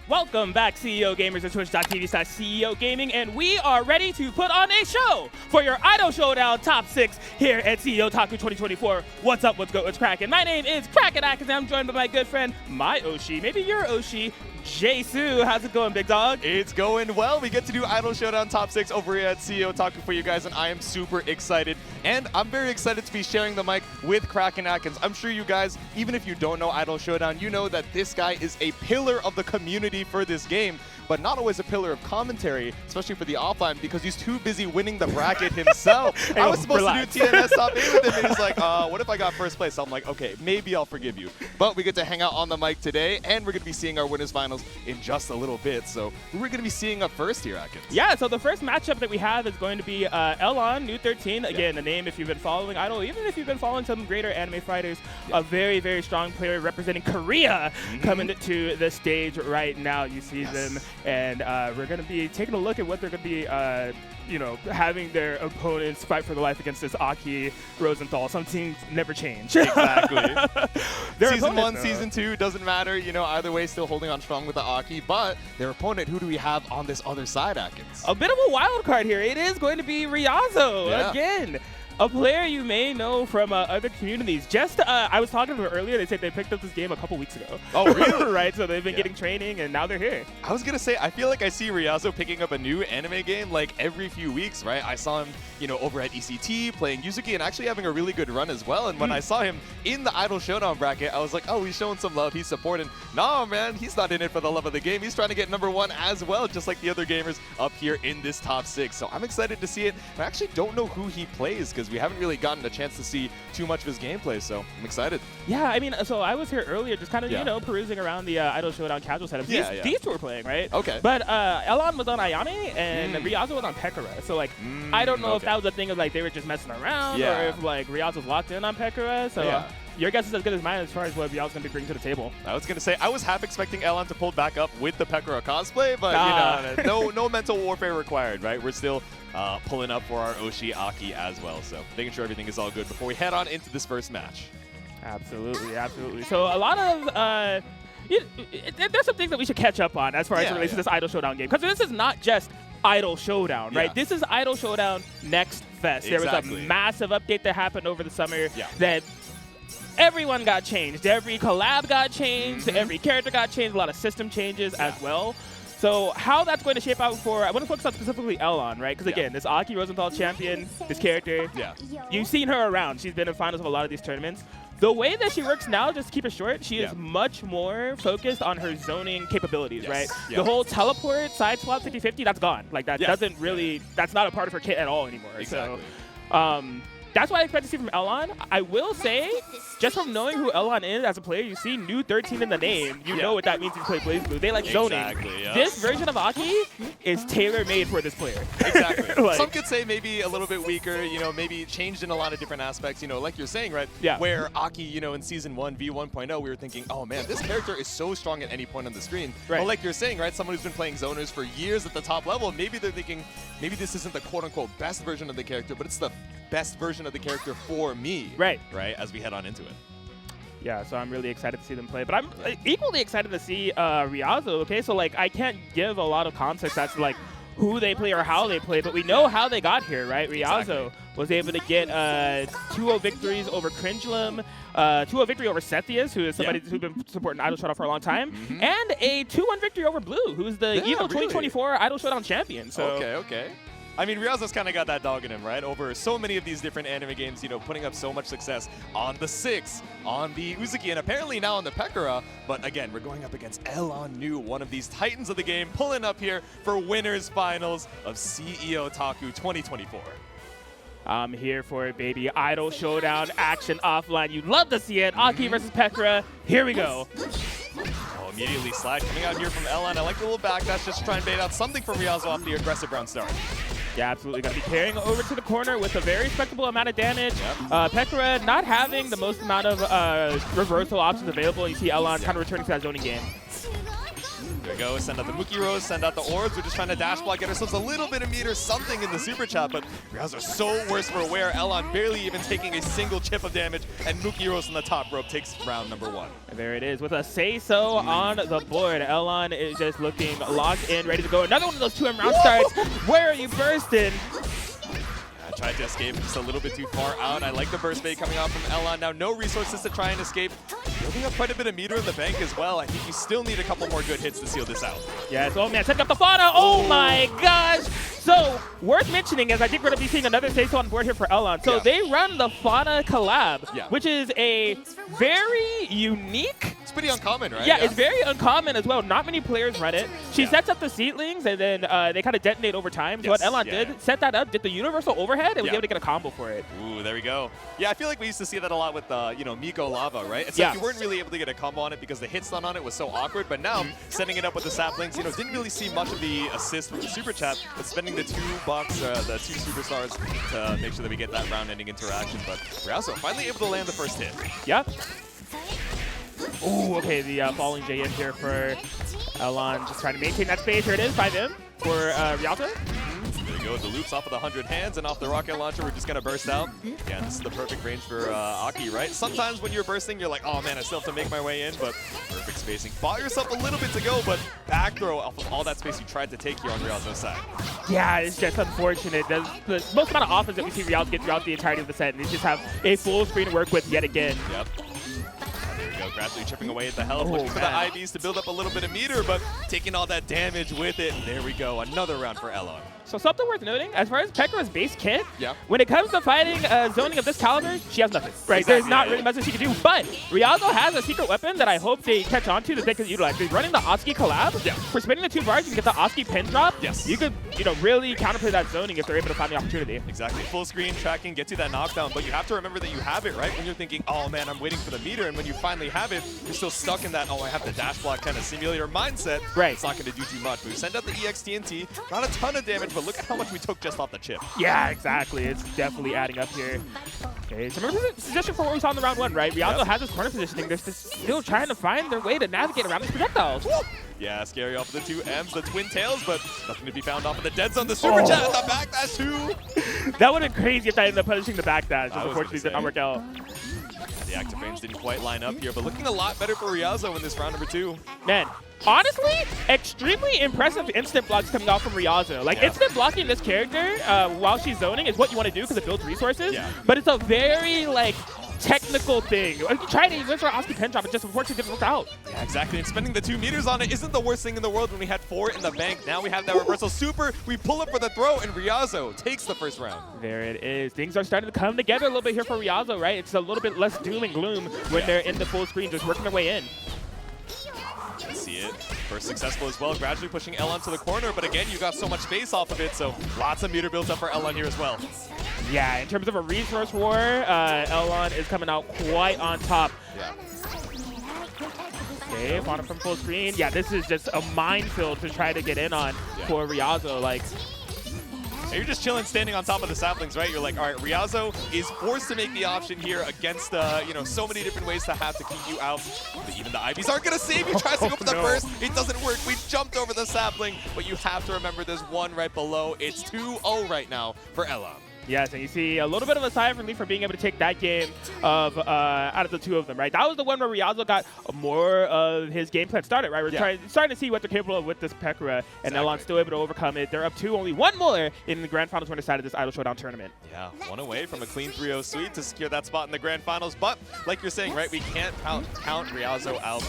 Welcome back, CEO gamers at twitch.tv/CEO Gaming, and we are ready to put on a show for your Idol Showdown Top 6 here at CEOtaku 2024. What's up, what's good, what's cracking? My name is Kraken, and I'm joined by my good friend, my Oshi, maybe your Oshi, Jisoo. How's it going, big dog? It's going well. We get to do Idol Showdown Top 6 over here at CEOtaku for you guys, and I am super excited. And I'm very excited to be sharing the mic with Kraken Atkins. I'm sure you guys, even if you don't know Idol Showdown, you know that this guy is a pillar of the community for this game, but not always a pillar of commentary, especially for the offline, because he's too busy winning the bracket himself. Hey, I was supposed relax. to do TNS top 8 with him, and he's like, what if I got first place? So I'm like, okay, maybe I'll forgive you. But we get to hang out on the mic today, and we're going to be seeing our winners finals in just a little bit. So who we're going to be seeing up first here, Atkins? Yeah, so the first matchup that we have is going to be Elon, New 13. Again, the name, if you've been following Idol, even if you've been following some greater anime fighters, a very, very strong player representing Korea coming to the stage right now. You see them, and we're going to be taking a look at what they're going to be having their opponents fight for their life against this Aki Rosenthal. Some teams never change. Exactly. Season 1, though. Season 2, doesn't matter. You know, either way, still holding on strong with the Aki. But their opponent, who do we have on this other side, Atkins? A bit of a wild card here. It is going to be Ryazo again. A player you may know from other communities. I was talking to them earlier. They said they picked up this game a couple weeks ago. Oh, really? Right, so they've been getting training, and now they're here. I was going to say, I feel like I see Ryazo picking up a new anime game like every few weeks, right? I saw him, over at ECT playing Yuzuki and actually having a really good run as well. And when I saw him in the Idol Showdown bracket, I was like, oh, he's showing some love. He's supporting. No, man, he's not in it for the love of the game. He's trying to get #1 as well, just like the other gamers up here in this top 6. So I'm excited to see it. I actually don't know who he plays because we haven't really gotten a chance to see too much of his gameplay, so I'm excited. Yeah, I mean, so I was here earlier just kind of, perusing around the Idol Showdown casual setup. These two were playing, right? Okay. But Elon was on Ayame, and Ryazo was on Pekora. So, I don't know if that was a thing of, they were just messing around, or if, Ryazo was locked in on Pekora. So, your guess is as good as mine as far as what Ryazo's going to bring to the table. I was going to say, I was half expecting Elon to pull back up with the Pekora cosplay, but, no mental warfare required, right? We're still pulling up for our Oshi Aki as well, so making sure everything is all good before we head on into this first match. Absolutely, absolutely. So a lot of there's some things that we should catch up on as far as it relates to this Idol Showdown game, because this is not just Idol Showdown, right? This is Idol Showdown Next Fest. There was a massive update that happened over the summer that everyone got changed. Every collab got changed. Every character got changed. A lot of system changes as well. So how that's going to shape out I want to focus on specifically Elon, right? Because again, this Aki Rosenthal champion, this character, you've seen her around. She's been in finals of a lot of these tournaments. The way that she works now, just to keep it short, she is much more focused on her zoning capabilities, right? The whole teleport, side swap 50-50, that's gone. That doesn't really, that's not a part of her kit at all anymore. Exactly. So, that's what I expect to see from Elon. I will say, just from knowing who Elon is as a player, you see New 13 in the name. You know what that means if you play BlazBlue. They like zoning. This version of Aki is tailor-made for this player. Exactly. Some could say maybe a little bit weaker, maybe changed in a lot of different aspects, like you're saying, right? Yeah. Where Aki, in Season 1, V1.0, we were thinking, oh man, this character is so strong at any point on the screen. Right. But like you're saying, right, someone who's been playing zoners for years at the top level, maybe they're thinking, maybe this isn't the quote-unquote best version of the character, but it's the best version of the character for me. Right, as we head on into it. Yeah, so I'm really excited to see them play. But I'm equally excited to see Ryazo, okay? So, I can't give a lot of context as to, who they play or how they play, but we know how they got here, right? Ryazo was able to get 2-0 victories over Cringelum, 2-0 victory over Sethius, who is somebody who's been supporting Idol Showdown for a long time, and a 2-1 victory over Bloo, who's the EVO 2024 Idol Showdown champion. So Okay. I mean, Ryazo's kind of got that dog in him, right? Over so many of these different anime games, putting up so much success on the 6, on the Uzuki, and apparently now on the Pekora. But again, we're going up against Elon New, one of these titans of the game, pulling up here for winners finals of CEOtaku 2024. I'm here for it, baby. Idol Showdown action offline. You'd love to see it. Aki versus Pekora. Here we go. Oh, immediately slide coming out here from Elon. I like the little backdash just to try and bait out something from Ryazo off the aggressive round start. Yeah, absolutely. Going to be carrying over to the corner with a very respectable amount of damage. Pekora not having the most amount of reversal options available. You see Elon kind of returning to that zoning game. There we go, send out the Mookie Rose, send out the orbs. We're just trying to dash block, get ourselves a little bit of meter, something in the super chat, but Ryazo so worse for wear. Elon barely even taking a single chip of damage, and Mookie Rose on the top rope takes round number 1. And there it is with a say-so on the board. Elon is just looking locked in, ready to go. Another one of those 2M round starts. Where are you bursting? I tried to escape just a little bit too far out. I like the burst bait coming out from Elon. Now no resources to try and escape. Building up quite a bit of meter in the bank as well. I think you still need a couple more good hits to seal this out. Yes, oh man, setting up the fauna. Oh my gosh. So, worth mentioning is I think we're going to be seeing another say-so on board here for Elon. So they run the fauna collab, which is a very unique. It's pretty uncommon, right? Yeah, it's very uncommon as well. Not many players run it. She sets up the seatlings, and then they kind of detonate over time. So what Elon did, set that up, did the universal overhead, and was able to get a combo for it. Ooh, there we go. Yeah, I feel like we used to see that a lot with, Miko Lava, right? It's like you weren't really able to get a combo on it because the hit stun on it was so awkward, but now, setting it up with the saplings, didn't really see much of the assist with the super chat, but spending the $2, the 2 superstars to make sure that we get that round-ending interaction. But Ryazo finally able to land the first hit. Yep. Ooh, okay, the falling J in here for Elon, just trying to maintain that space. Here it is, 5M for Ryazo. There you go, the loops off of the 100 hands and off the rocket launcher. We're just going to burst out. Yeah, this is the perfect range for Aki, right? Sometimes when you're bursting, you're like, oh man, I still have to make my way in, but perfect spacing. Bought yourself a little bit to go, but back throw off of all that space you tried to take here on Ryazo's side. Yeah, it's just unfortunate. The most amount of offense that we see Ryazo get throughout the entirety of the set, and they just have a full screen to work with yet again. Yep. Gradually chipping away at the health, looking for the IVs to build up a little bit of meter, but taking all that damage with it. There we go, another round for Elon. So something worth noting, as far as Pekora's base kit, when it comes to fighting zoning of this caliber, she has nothing. Right? Exactly, there's not really much that she can do, but Ryazo has a secret weapon that I hope they catch on to that they can utilize. They're running the Oski collab. For spinning the 2 bars, you can get the Oski pin drop. You could, really counterplay that zoning if they're able to find the opportunity. Exactly. Full screen tracking, get you that knockdown, but you have to remember that you have it, right? When you're thinking, oh man, I'm waiting for the meter, and when you finally have it, you're still stuck in that, oh, I have the dash block kind of simulator mindset. It's not going to do too much. But we send out the EX TNT, not a ton of damage, but look at how much we took just off the chip. Yeah, exactly. It's definitely adding up here. Okay, so remember the position for what we saw in the round 1, right? Ryazo has this corner positioning. They're still trying to find their way to navigate around these projectiles. Yeah, scary off the 2 M's, the twin tails, but nothing to be found off of the dead zone. The super chat, the backdash too. That would have been crazy if I ended up punishing the backdash. Just unfortunately did not work out. The active frames didn't quite line up here, but looking a lot better for Ryazo in this round number 2. Man, honestly, extremely impressive instant blocks coming out from Ryazo. Like, instant blocking this character while she's zoning is what you want to do because it builds resources, but it's a very, technical thing. You try to use our Oski pen drop, it just unfortunately didn't work out. Yeah, exactly. And spending the 2 meters on it isn't the worst thing in the world when we had 4 in the bank. Now we have that reversal super. We pull up for the throw, and Ryazo takes the first round. There it is. Things are starting to come together a little bit here for Ryazo, right? It's a little bit less doom and gloom when they're in the full screen, just working their way in. See it. First successful as well, gradually pushing Elon to the corner, but again, you got so much space off of it, so lots of meter builds up for Elon here as well. Yeah, in terms of a resource war, Elon is coming out quite on top. Okay, Fauna from full screen. Yeah, this is just a minefield to try to get in on for Ryazo. And you're just chilling, standing on top of the saplings, right? You're like, all right, Ryazo is forced to make the option here against, so many different ways to have to keep you out. But even the IVs aren't going to save you. Tries to go for the burst. It doesn't work. We jumped over the sapling, but you have to remember there's one right below. It's 2-0 right now for Elon. Yes, and you see a little bit of a sigh of relief for being able to take that game of out of the 2 of them, right? That was the one where Ryazo got more of his game plan started, right? We're starting to see what they're capable of with this Pekora, and Elon's still able to overcome it. They're up 2, only 1 more in the Grand Finals when decided this Idol Showdown tournament. Yeah, 1 away from a clean 3-0 sweep to secure that spot in the Grand Finals, but like you're saying, right, we can't count Ryazo out.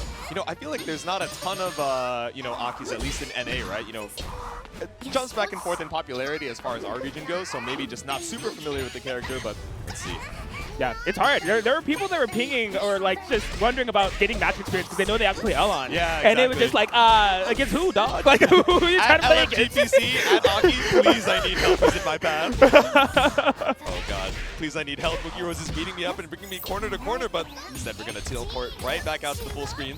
I feel like there's not a ton of, Akis, at least in NA, right? It jumps back and forth in popularity as far as our region goes, so maybe just not super familiar with the character, but let's see. Yeah, it's hard. There were people that were pinging or just wondering about getting match experience because they know they have to play Elon. Yeah, exactly. And it was just against who, dog? Who are you trying to play against? GPC, at Aki, please, I need help. Is it my path? Oh, God. Please, I need help. Mookie Rose is beating me up and bringing me corner to corner, but instead we're going to teleport right back out to the full screen.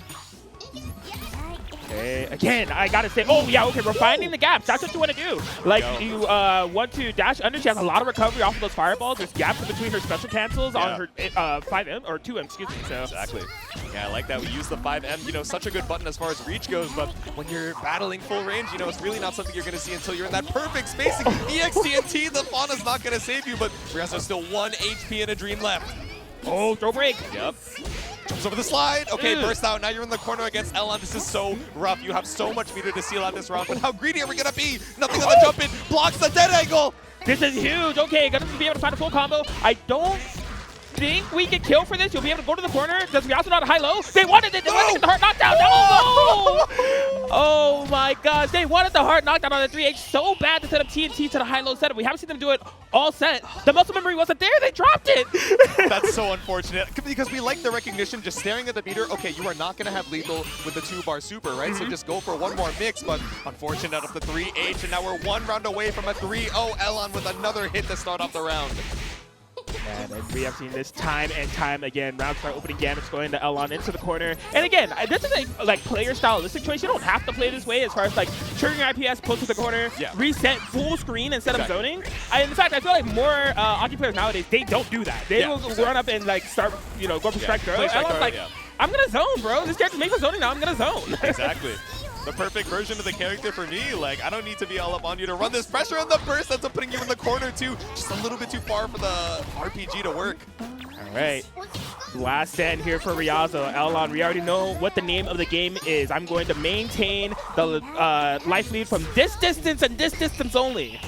Okay, again, I gotta say, oh yeah, okay, we're finding the gaps. That's what you want to do. Like, you want to dash under. She has a lot of recovery off of those fireballs. There's gaps in between her special cancels on her 5M, or 2M, excuse me. So. Exactly. Yeah, I like that. We use the 5M, you know, such a good button as far as reach goes, but when you're battling full range, you know, it's really not something you're going to see until you're in that perfect spacing. EXTNT, the Fauna's not going to save you, but Ryazo's still 1 HP and a dream left. Oh, throw break. Yep. Jumps over the slide. Okay, burst out. Now you're in the corner against Elon. This is so rough. You have so much meter to seal out this round, but how greedy are we going to be? Nothing on the jump in. Blocks the dead angle. This is huge. Okay, gonna be able to find a full combo. I don't think we can kill for this. You'll be able to go to the corner. Does Ryazo not high-low? They wanted it. They wanted to get the heart knockdown. No! Oh my gosh. They wanted the heart knockdown on the 3H so bad to set up TNT to the high-low setup. We haven't seen them do it all set. The muscle memory wasn't there. They dropped it. That's so unfortunate because we like the recognition just staring at the meter. Okay, you are not going to have lethal with the 2-bar super, right? So just go for one more mix, but unfortunate out of the 3H, and now we're 1 round away from a 3-0 Elon with another hit to start off the round. And we have seen this time and time again. Round start opening gambits going to Elon into the corner. And again, this is a like player stylistic choice. You don't have to play this way as far as like triggering IPS, pull to the corner, reset full screen instead of zoning. In fact, I feel like more Aki players nowadays, they don't do that. They will run up and like start, you know, go for strike throw. Elon's like, I'm gonna zone, bro. This character makes a zoning now. I'm gonna zone. Exactly. The perfect version of the character for me. Like, I don't need to be all up on you to run this pressure on the burst. That's putting you in the corner, too. Just a little bit too far for the RPG to work. All right. Last stand here for Ryazo. Elon, we already know what the name of the game is. I'm going to maintain the life lead from this distance and this distance only.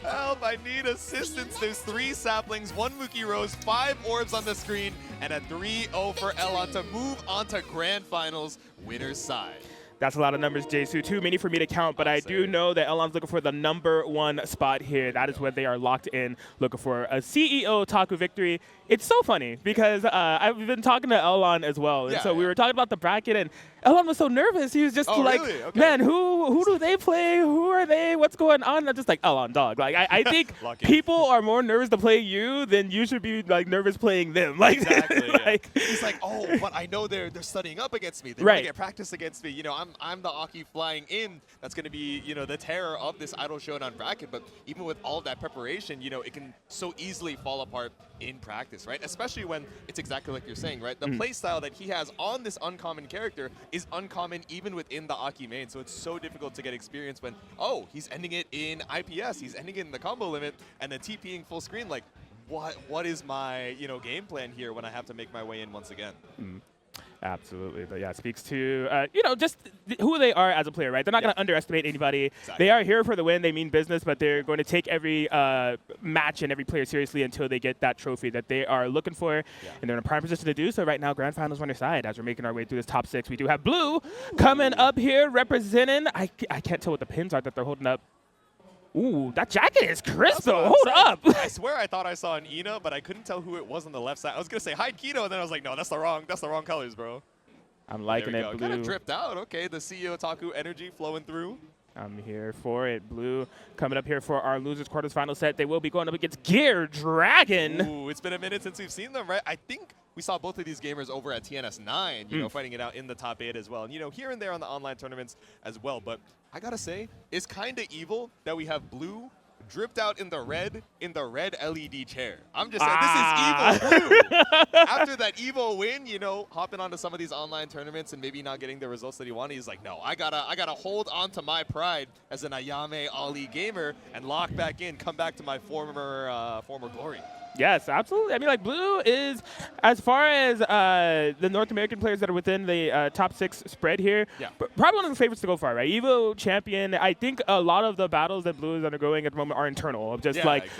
Help, I need assistance. There's 3 saplings, 1 Mookie Rose, 5 orbs on the screen, and a 3-0 for Elon to move on to Grand Finals winner's side. That's a lot of numbers, Jisoo. Too many for me to count, but I do know that Elon's looking for the #1 spot here. That is where they are locked in, looking for a CEOtaku victory. It's so funny because I've been talking to Elon as well, and so we were talking about the bracket, and Elon was so nervous. He was just like, really? Okay. man, who do they play? Who are they? What's going on? I'm just like, Elon, dog. Like, I think people are more nervous to play you than you should be like nervous playing them. Like, exactly. like, he's like, oh, but I know they're studying up against me. They're going to get practice against me. You know, I'm the Aki flying in. That's going to be, you know, the terror of this Idol Showdown bracket. But even with all that preparation, you know, it can so easily fall apart in practice, right? Especially when it's exactly like you're saying, right? The play style that he has on this uncommon character is uncommon even within the Aki main. So it's so difficult to get experience when, oh, he's ending it in IPS, he's ending it in the combo limit, and then TPing full screen. Like, what is my, you know, game plan here when I have to make my way in once again? Absolutely, but yeah, it speaks to, you know, just who they are as a player, right? They're not going to underestimate anybody. Exactly. They are here for the win. They mean business, but they're going to take every match and every player seriously until they get that trophy that they are looking for, and they're in a prime position to do so right now. Grand Finals on their side as we're making our way through this top 6. We do have Bloo coming up here representing. I can't tell what the pins are that they're holding up. Ooh, that jacket is crisp, though. Hold up. I swear I thought I saw an Ina, but I couldn't tell who it was on the left side. I was going to say hide Keto, and then I was like, no, that's the wrong colors, bro. I'm liking it, Bloo. Kind of dripped out. Okay, the CEOtaku energy flowing through. I'm here for it. Bloo coming up here for our losers quarters final set. They will be going up against Geardragon. Ooh, it's been a minute since we've seen them, right? I think we saw both of these gamers over at TNS9, you know, fighting it out in the top 8 as well. And, you know, here and there on the online tournaments as well. But I got to say, it's kind of evil that we have Bloo dripped out in the red LED chair. I'm just saying, this is evil Bloo. After that evil win, you know, hopping onto some of these online tournaments and maybe not getting the results that he wanted, he's like, no, I gotta hold on to my pride as an Ayame Ali gamer and lock back in, come back to my former glory. Yes, absolutely. I mean, like, Bloo is, as far as the North American players that are within the top 6 spread here, probably one of the favorites to go for, right? Evo champion. I think a lot of the battles that Bloo is undergoing at the moment are internal, of just like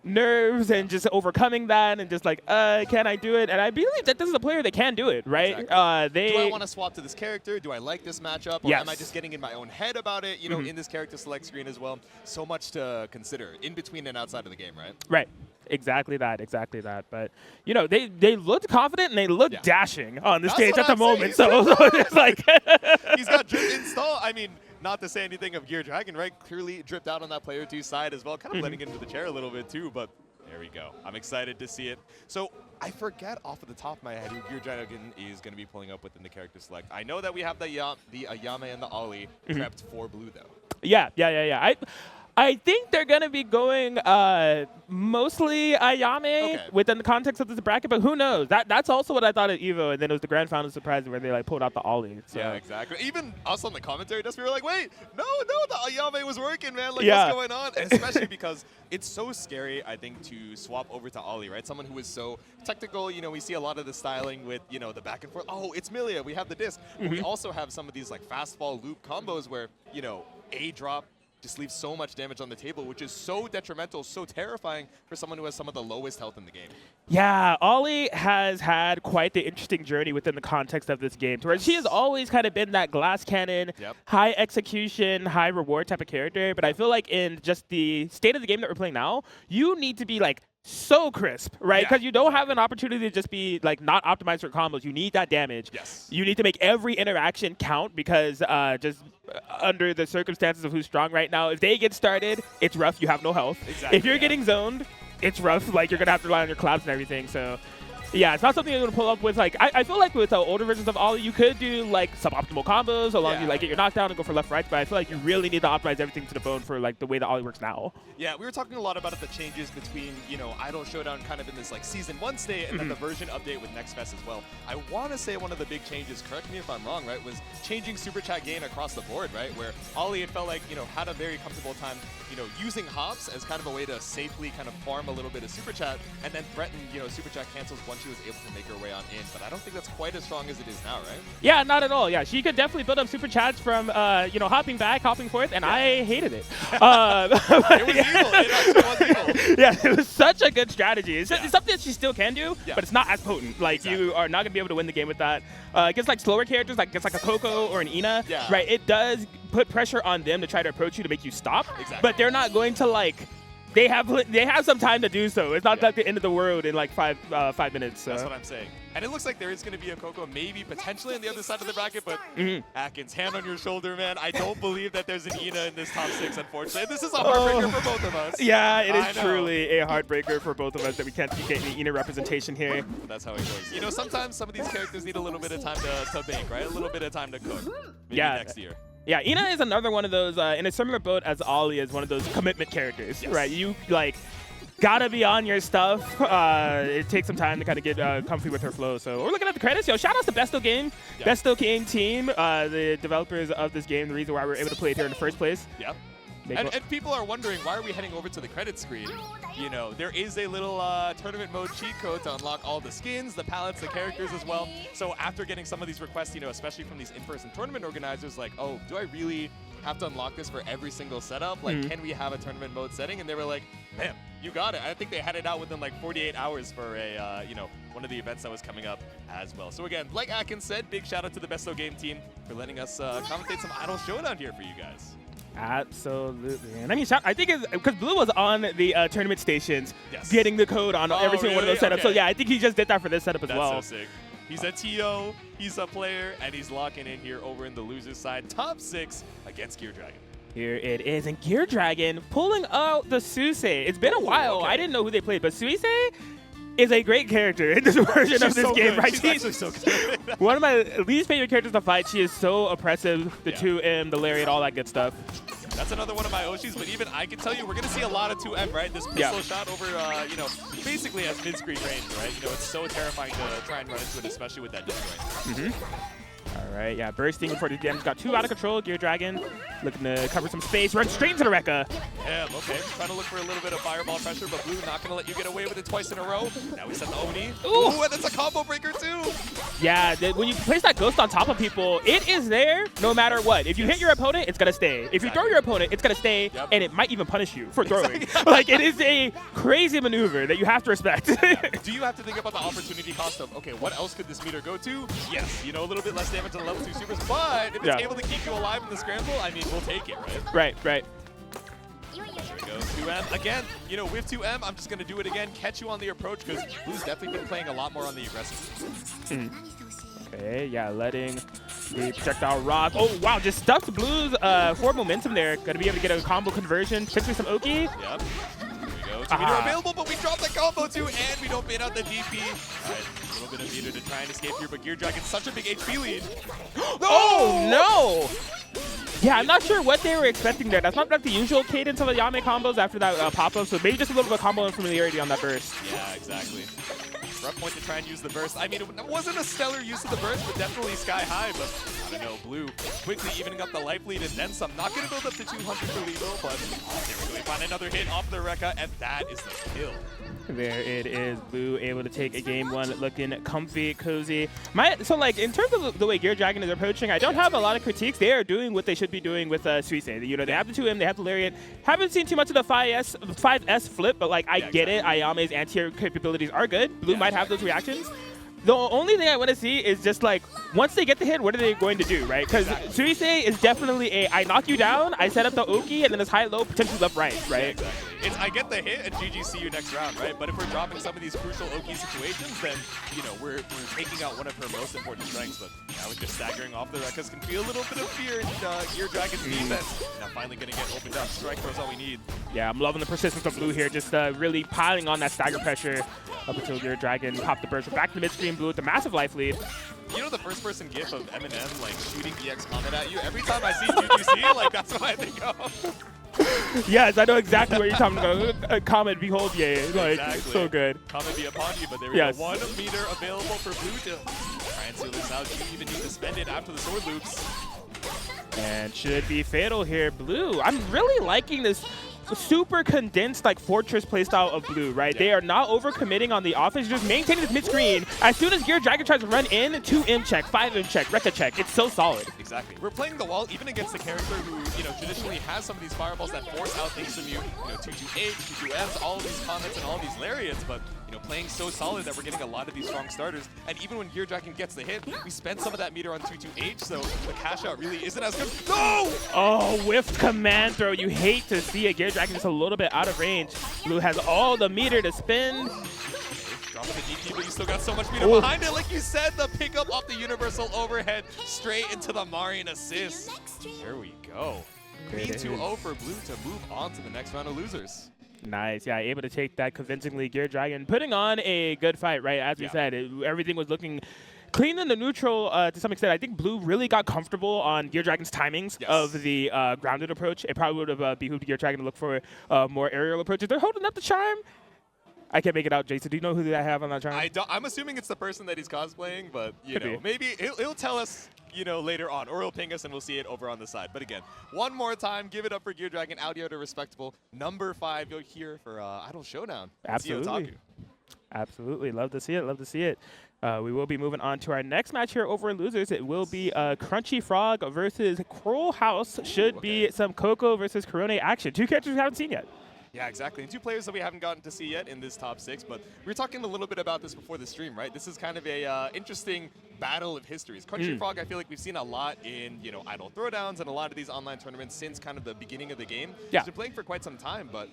nerves and just overcoming that and just like, can I do it? And I believe that this is a player that can do it, right? Exactly. Do I want to swap to this character? Do I like this matchup? Or am I just getting in my own head about it, you know, in this character select screen as well? So much to consider in between and outside of the game, right? Right. Exactly that. But, you know, they looked confident and they looked dashing on the stage at the moment. So it's like he's got drip install. I mean, not to say anything of Geardragon, right? Clearly dripped out on that player 2 side as well, kind of blending into the chair a little bit too, but there we go. I'm excited to see it. So I forget off of the top of my head who Geardragon is going to be pulling up within the character select. I know that we have the Ayame and the Ollie prepped for Bloo, though. Yeah. I think they're going to be going mostly Ayame within the context of this bracket, but who knows? That's also what I thought at EVO, and then it was the grand final surprise where they like pulled out the Ollie. So. Yeah, exactly. Even us on the commentary desk, we were like, wait, no, the Ayame was working, man. Like, what's going on? And especially because it's so scary, I think, to swap over to Ollie, right? Someone who is so technical. You know, we see a lot of the styling with, you know, the back and forth. Oh, it's Milia. We have the disc. But we also have some of these like fastball loop combos where, you know, A drop just leaves so much damage on the table, which is so detrimental, so terrifying for someone who has some of the lowest health in the game. Yeah, Ollie has had quite the interesting journey within the context of this game, where she has always kind of been that glass cannon, high execution, high reward type of character. But I feel like in just the state of the game that we're playing now, you need to be like so crisp, right? Because you don't have an opportunity to just be like not optimized for combos. You need that damage. Yes. You need to make every interaction count because just under the circumstances of who's strong right now, if they get started, it's rough. You have no health. Exactly, if you're getting zoned, it's rough. Like you're gonna have to rely on your collabs and everything. So. Yeah, it's not something you're going to pull up with. Like I feel like with older versions of Ollie, you could do like suboptimal combos so long as you like get your knockdown and go for left right. But I feel like you really need to optimize everything to the bone for like the way that Ollie works now. Yeah, we were talking a lot about the changes between, you know, Idol Showdown kind of in this like season 1 state and then the version update with Next Fest as well. I want to say one of the big changes, correct me if I'm wrong, right, was changing super chat gain across the board, right? Where Ollie, it felt like, you know, had a very comfortable time, you know, using hops as kind of a way to safely kind of farm a little bit of super chat and then threaten, you know, super chat cancels once she was able to make her way on in, but I don't think that's quite as strong as it is now, right? Yeah, not at all. Yeah, she could definitely build up super chats from, you know, hopping back, hopping forth, and I hated it. It was evil. It actually was evil. Yeah, it was such a good strategy. It's something that she still can do, but it's not as potent. Like, you are not going to be able to win the game with that. Against, like, slower characters, like against, like, a Coco or an Ina, right, it does put pressure on them to try to approach you to make you stop, but they're not going to, like, they have some time to do so. It's not like the end of the world in like 5 minutes. So. That's what I'm saying. And it looks like there is going to be a Coco maybe potentially on the other side of the bracket, but Atkins, hand on your shoulder, man. I don't believe that there's an Ina in this top 6, unfortunately. This is a heartbreaker for both of us. Yeah, it is truly a heartbreaker for both of us that we can't get any Ina representation here. That's how it goes. You know, sometimes some of these characters need a little bit of time to bake, right? A little bit of time to cook. Maybe next year. Yeah, Ina is another one of those, in a similar boat as Ollie, is one of those commitment characters, right? You, like, gotta be on your stuff. It takes some time to kind of get comfy with her flow. So we're looking at the credits. Yo, shout out to Besto Game. Besto Game team, the developers of this game, the reason why we were able to play it here in the first place. Yep. And people are wondering, why are we heading over to the credit screen? You know, there is a little tournament mode cheat code to unlock all the skins, the palettes, the characters as well. So after getting some of these requests, you know, especially from these in-person tournament organizers, like, oh, do I really have to unlock this for every single setup? Like, can we have a tournament mode setting? And they were like, bam, you got it. I think they had it out within like 48 hours for a, you know, one of the events that was coming up as well. So again, like Atkins said, big shout out to the Besto Game team for letting us commentate some Idol Showdown here for you guys. Absolutely. And I mean, I think it's because Bloo was on the tournament stations getting the code on every single one of those setups. So yeah, I think he just did that for this setup as well. That's so sick. He's a TO, he's a player, and he's locking in here over in the loser's side. Top 6 against Geardragon. Here it is, and Geardragon pulling out the Suisei. It's been a while. I didn't know who they played, but Suisei is a great character in this version of this game, right? She's actually so good. One of my least favorite characters to fight. She is so oppressive. The 2M, the lariat, all that good stuff. That's another one of my Oshis, but even I can tell you we're going to see a lot of 2M, right? This pistol shot over, you know, basically has mid-screen range, right? You know, it's so terrifying to try and run into it, especially with that disjoint. All right, yeah, bursting before the damage got too out of control. Geardragon looking to cover some space, run straight into the Rekka. Yeah, okay, trying to look for a little bit of fireball pressure, but Bloo not going to let you get away with it twice in a row. Now we set the Oni. Ooh, and that's a combo breaker too. Yeah, when you place that ghost on top of people, it is there no matter what. If you hit your opponent, it's going to stay. If you throw your opponent, it's going to stay, and it might even punish you for throwing. Like, it is a crazy maneuver that you have to respect. Do you have to think about the opportunity cost of, okay, what else could this meter go to? Yes, you know, a little bit less damage on level 2 supers, but if it's able to keep you alive in the scramble, I mean, we'll take it, right? Right. There we go, 2M. Again, you know, with 2M, I'm just going to do it again, catch you on the approach, because Bloo's definitely been playing a lot more on the aggressive. Okay, yeah, letting the projectile rock. Oh, wow, just stuffed Bloo's forward momentum there. Going to be able to get a combo conversion, potentially some Oki. Yep. There we go. 2 meter available, but we drop the combo too, and we don't bait out the DP. All right, a little bit of meter to try and escape here, but Geardragon's such a big HP lead. Oh, no! Yeah, I'm not sure what they were expecting there. That's not like the usual cadence of Ayame combos after that pop-up, so maybe just a little bit of combo unfamiliarity on that burst. Yeah, exactly. Rough point to try and use the burst. I mean, it wasn't a stellar use of the burst, but definitely sky high. But I don't know, Bloo quickly evening up the life lead and then some. Not going to build up to 200 for lethal, but there we go. We find another hit off the Rekka, and that is the kill. There it is, Bloo able to take a game one, looking comfy, cozy. So like in terms of the way Geardragon is approaching, I don't have a lot of critiques. They are doing what they should be doing with Suisei. You know, they have the 2M, they have the Lariat. Haven't seen too much of the 5S flip, but like I get it. Ayame's anti-air capabilities are good. Bloo might have those reactions. The only thing I want to see is just like, once they get the hit, what are they going to do, right? Because Suisei is definitely I knock you down, I set up the Oki, and then it's high-low, potentially left-right, right? Yeah, exactly. It's I get the hit and GG, see you next round, right? But if we're dropping some of these crucial Oki situations, then, you know, we're taking out one of her most important strengths. But now with just staggering off the Rekkas can feel a little bit of fear in Geardragon's defense. Now finally going to get opened up. Strike throws all we need. Yeah, I'm loving the persistence of Bloo here, just really piling on that stagger pressure up until Geardragon popped the burst. We're back to midstream. Bloo with the massive life lead. You know the first-person gif of Eminem like shooting EX comment at you? Every time I see UGC, like that's what I think of. Yes, I know exactly what you're talking about. Comment, behold, yeah, like exactly. So good. Comment be upon you, but there we go. 1 meter available for Bloo to try and seal this out. You even need to spend it after the sword loops. And should be fatal here, Bloo. I'm really liking this super condensed like fortress playstyle of Bloo, right? Yeah. They are not overcommitting on the offense, just maintaining this mid-screen. As soon as Geardragon tries to run in, 2M check, 5M check, Rekka check. It's so solid. Exactly. We're playing the wall even against a character who, you know, traditionally has some of these fireballs that force out things from you. You know, 228, 2-2Ms, all of these comments and all of these lariats, but you know, playing so solid that we're getting a lot of these strong starters. And even when Geardragon gets the hit, we spend some of that meter on 228, so the cash out really isn't as good. No! Oh, whiffed command throw. You hate to see it. Geardragon just a little bit out of range. Bloo has all the meter to spin. Dropping the DP, but you still got so much meter behind it. Like you said, the pickup off the universal overhead straight into the Marian assist. There we go. Clean 2-0 for Bloo to move on to the next round of losers. Nice, yeah, able to take that convincingly. Geardragon putting on a good fight, right? As we said, everything was looking clean in the neutral to some extent. I think Bloo really got comfortable on Geardragon's timings of the grounded approach. It probably would have behooved Geardragon to look for more aerial approaches. They're holding up the charm. I can't make it out, Jason. Do you know who they have on that charm? I'm assuming it's the person that he's cosplaying, but you know, maybe he'll tell us, you know, later on, or he'll ping us and we'll see it over on the side. But again, one more time, give it up for Geardragon, out here to respectable number 5. You're here for Idol Showdown. Absolutely. Absolutely. Love to see it. Love to see it. We will be moving on to our next match here over in Losers. It will be Crunchyfrog versus Cruelhaus. Should be some Coco versus Korone action. 2 characters we haven't seen yet. Yeah, exactly. And 2 players that we haven't gotten to see yet in this top 6, but we were talking a little bit about this before the stream, right? This is kind of a interesting battle of histories. Crunchyfrog, I feel like we've seen a lot in, you know, Idol Throwdowns and a lot of these online tournaments since kind of the beginning of the game. Yeah. He's been playing for quite some time, but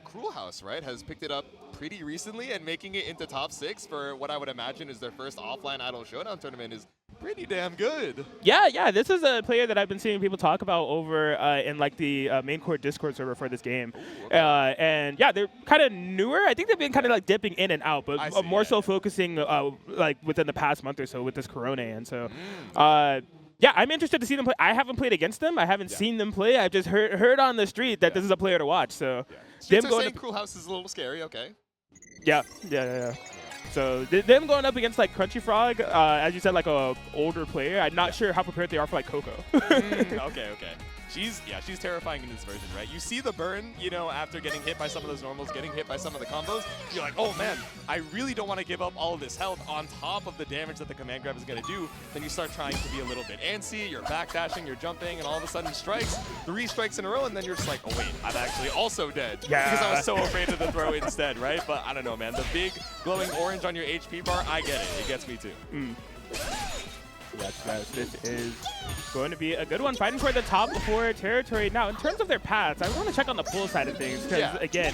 Cruelhaus, right, has picked it up pretty recently, and making it into top 6 for what I would imagine is their first offline Idol Showdown tournament is pretty damn good. Yeah, this is a player that I've been seeing people talk about over in like the main court Discord server for this game. Ooh, okay. And yeah, they're kind of newer. I think they've been kind of like dipping in and out, but more so focusing like within the past month or so with this Korone. And so yeah, I'm interested to see them play. I haven't played against them. I haven't seen them play. I've just heard on the street that this is a player to watch. So them going saying Cruelhaus is a little scary. Okay. Yeah. So them going up against like Crunchyfrog, as you said, like a older player. I'm not sure how prepared they are for like Coco. Okay. She's terrifying in this version, right? You see the burn, you know, after getting hit by some of those normals, getting hit by some of the combos. You're like, oh man, I really don't want to give up all of this health on top of the damage that the command grab is going to do. Then you start trying to be a little bit antsy, you're backdashing, you're jumping, and all of a sudden strikes, 3 strikes in a row, and then you're just like, oh wait, I'm actually also dead. Yeah. Because I was so afraid of the throw instead, right? But I don't know, man. The big glowing orange on your HP bar, I get it. It gets me too. Yes, this is going to be a good one. Fighting for the top 4 territory. Now, in terms of their paths, I want to check on the pool side of things because, again,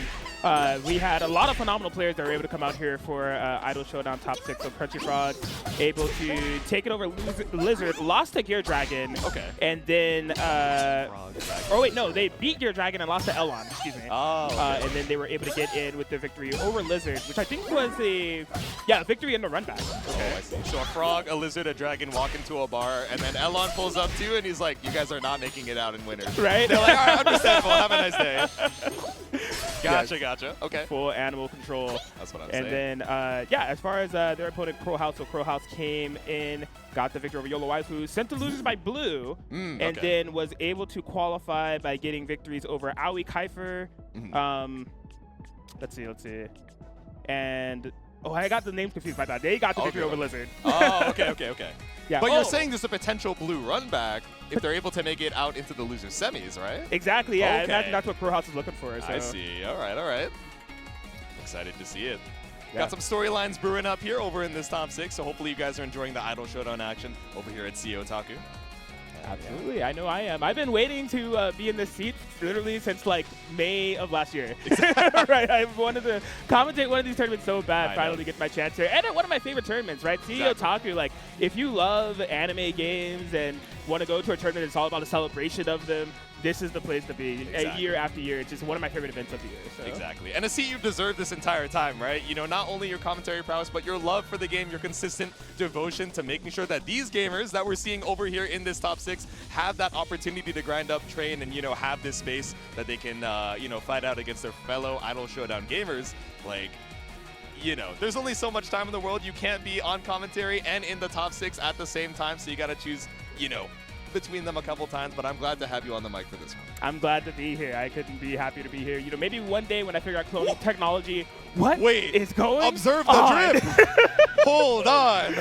We had a lot of phenomenal players that were able to come out here for Idol Showdown Top 6. So Crunchyfrog able to take it over Lizard, lost to Geardragon. Okay. And then, oh wait, no, they beat Geardragon and lost to Elon, excuse me. Oh, okay. And then they were able to get in with the victory over Lizard, which I think was a, victory in the run back. Okay. Oh, I see. So a frog, a lizard, a dragon walk into a bar, and then Elon pulls up too, and he's like, you guys are not making it out in winners. Right? They're like, all right, understandable. Have a nice day. Gotcha, gotcha. Okay. Full animal control. That's what I'm saying. And then, as far as their opponent, Cruelhaus, so Cruelhaus came in, got the victory over Yolo Waifu, sent the losers by Bloo, and then was able to qualify by getting victories over Aoi Kaifer. Let's see. And, I got the names confused by that. They got the victory over Lizard. Oh, okay. Yeah. But you're saying there's a potential Blue run back if they're able to make it out into the loser semis, right? Exactly, yeah. Okay. And that's what Cruelhaus is looking for. So. I see. All right. Excited to see it. Yeah. Got some storylines brewing up here over in this top 6, so hopefully you guys are enjoying the Idol Showdown action over here at CEOtaku. Absolutely, I know I am. I've been waiting to be in this seat literally since like May of last year. Right, I wanted to commentate one of these tournaments so bad, finally get my chance here. And at one of my favorite tournaments, right? CEOtaku, like if you love anime games and want to go to a tournament that's all about a celebration of them, this is the place to be. Year after year. It's just one of my favorite events of the year. So. Exactly. And a seat you've deserved this entire time, right? You know, not only your commentary prowess, but your love for the game, your consistent devotion to making sure that these gamers that we're seeing over here in this top 6 have that opportunity to grind up, train, and, have this space that they can, fight out against their fellow Idol Showdown gamers. Like, there's only so much time in the world. You can't be on commentary and in the top 6 at the same time, so you got to choose, between them a couple times, but I'm glad to have you on the mic for this one. I'm glad to be here. I couldn't be happier to be here. Maybe one day when I figure out cloning technology, is going Observe the on? drip. Hold on.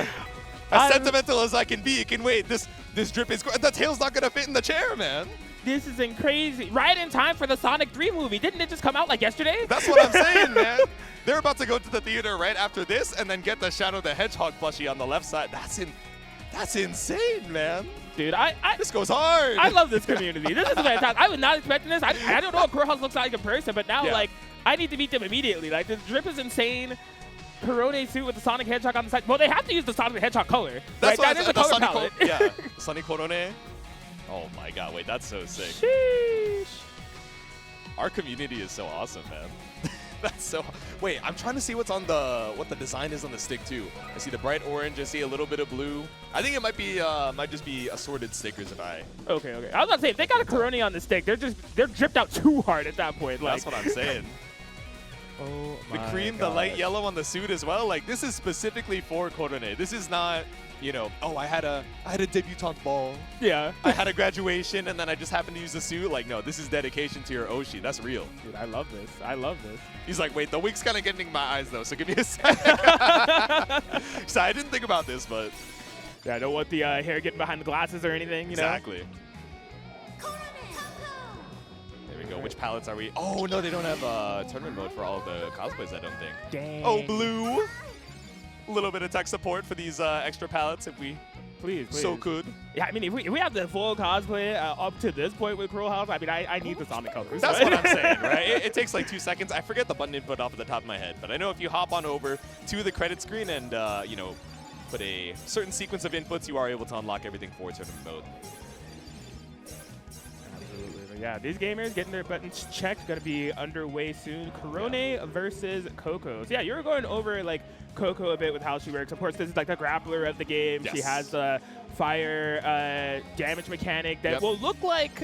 As sentimental as I can be, it can wait. This drip is the tail's not gonna fit in the chair, man. This isn't crazy. Right in time for the Sonic 3 movie. Didn't it just come out like yesterday? That's what I'm saying, man. They're about to go to the theater right after this and then get the Shadow the Hedgehog plushie on the left side. That's insane, man. Dude, this goes hard. I love this community. This is fantastic. I was not expecting this. I don't know what Cruelhaus looks like in person, but now, I need to meet them immediately. Like, the drip is insane. Korone suit with the Sonic Hedgehog on the side. Well, they have to use the Sonic Hedgehog color. That's right? That is a color palette. Sunny Korone. Oh, my God. Wait, that's so sick. Sheesh. Our community is so awesome, man. That's so. Wait, I'm trying to see what the design is on the stick too. I see the bright orange. I see a little bit of blue. I think it might just be assorted stickers if I. Okay. I was about to say if they got a Korone on the stick, they're dripped out too hard at that point. That's what I'm saying. Oh my The cream, God. the light yellow on the suit as well. Like this is specifically for Korone. This is not. I had a debutante ball. Yeah. I had a graduation, and then I just happened to use the suit. Like, no, this is dedication to your Oshi. That's real. Dude, I love this. He's like, wait, the wig's kind of getting in my eyes, though, so give me a sec. So I didn't think about this, but... Yeah, I don't want the hair getting behind the glasses or anything, Exactly. There we go. Which palettes are we... Oh, no, they don't have tournament mode for all of the cosplays, I don't think. Dang. Oh, Blue. A little bit of tech support for these extra palettes if we please. so could. Yeah, I mean, if we have the full cosplay up to this point with Cruelhaus, I mean, I need the Sonic colors. That's what I'm saying, right? It takes like 2 seconds. I forget the button input off of the top of my head, but I know if you hop on over to the credit screen and, put a certain sequence of inputs, you are able to unlock everything for tournament mode. Absolutely. Yeah, these gamers getting their buttons checked, going to be underway soon. Korone versus Coco. So yeah, you're going over like Coco a bit with how she works. Of course, this is like the grappler of the game. Yes. She has the fire damage mechanic that will look like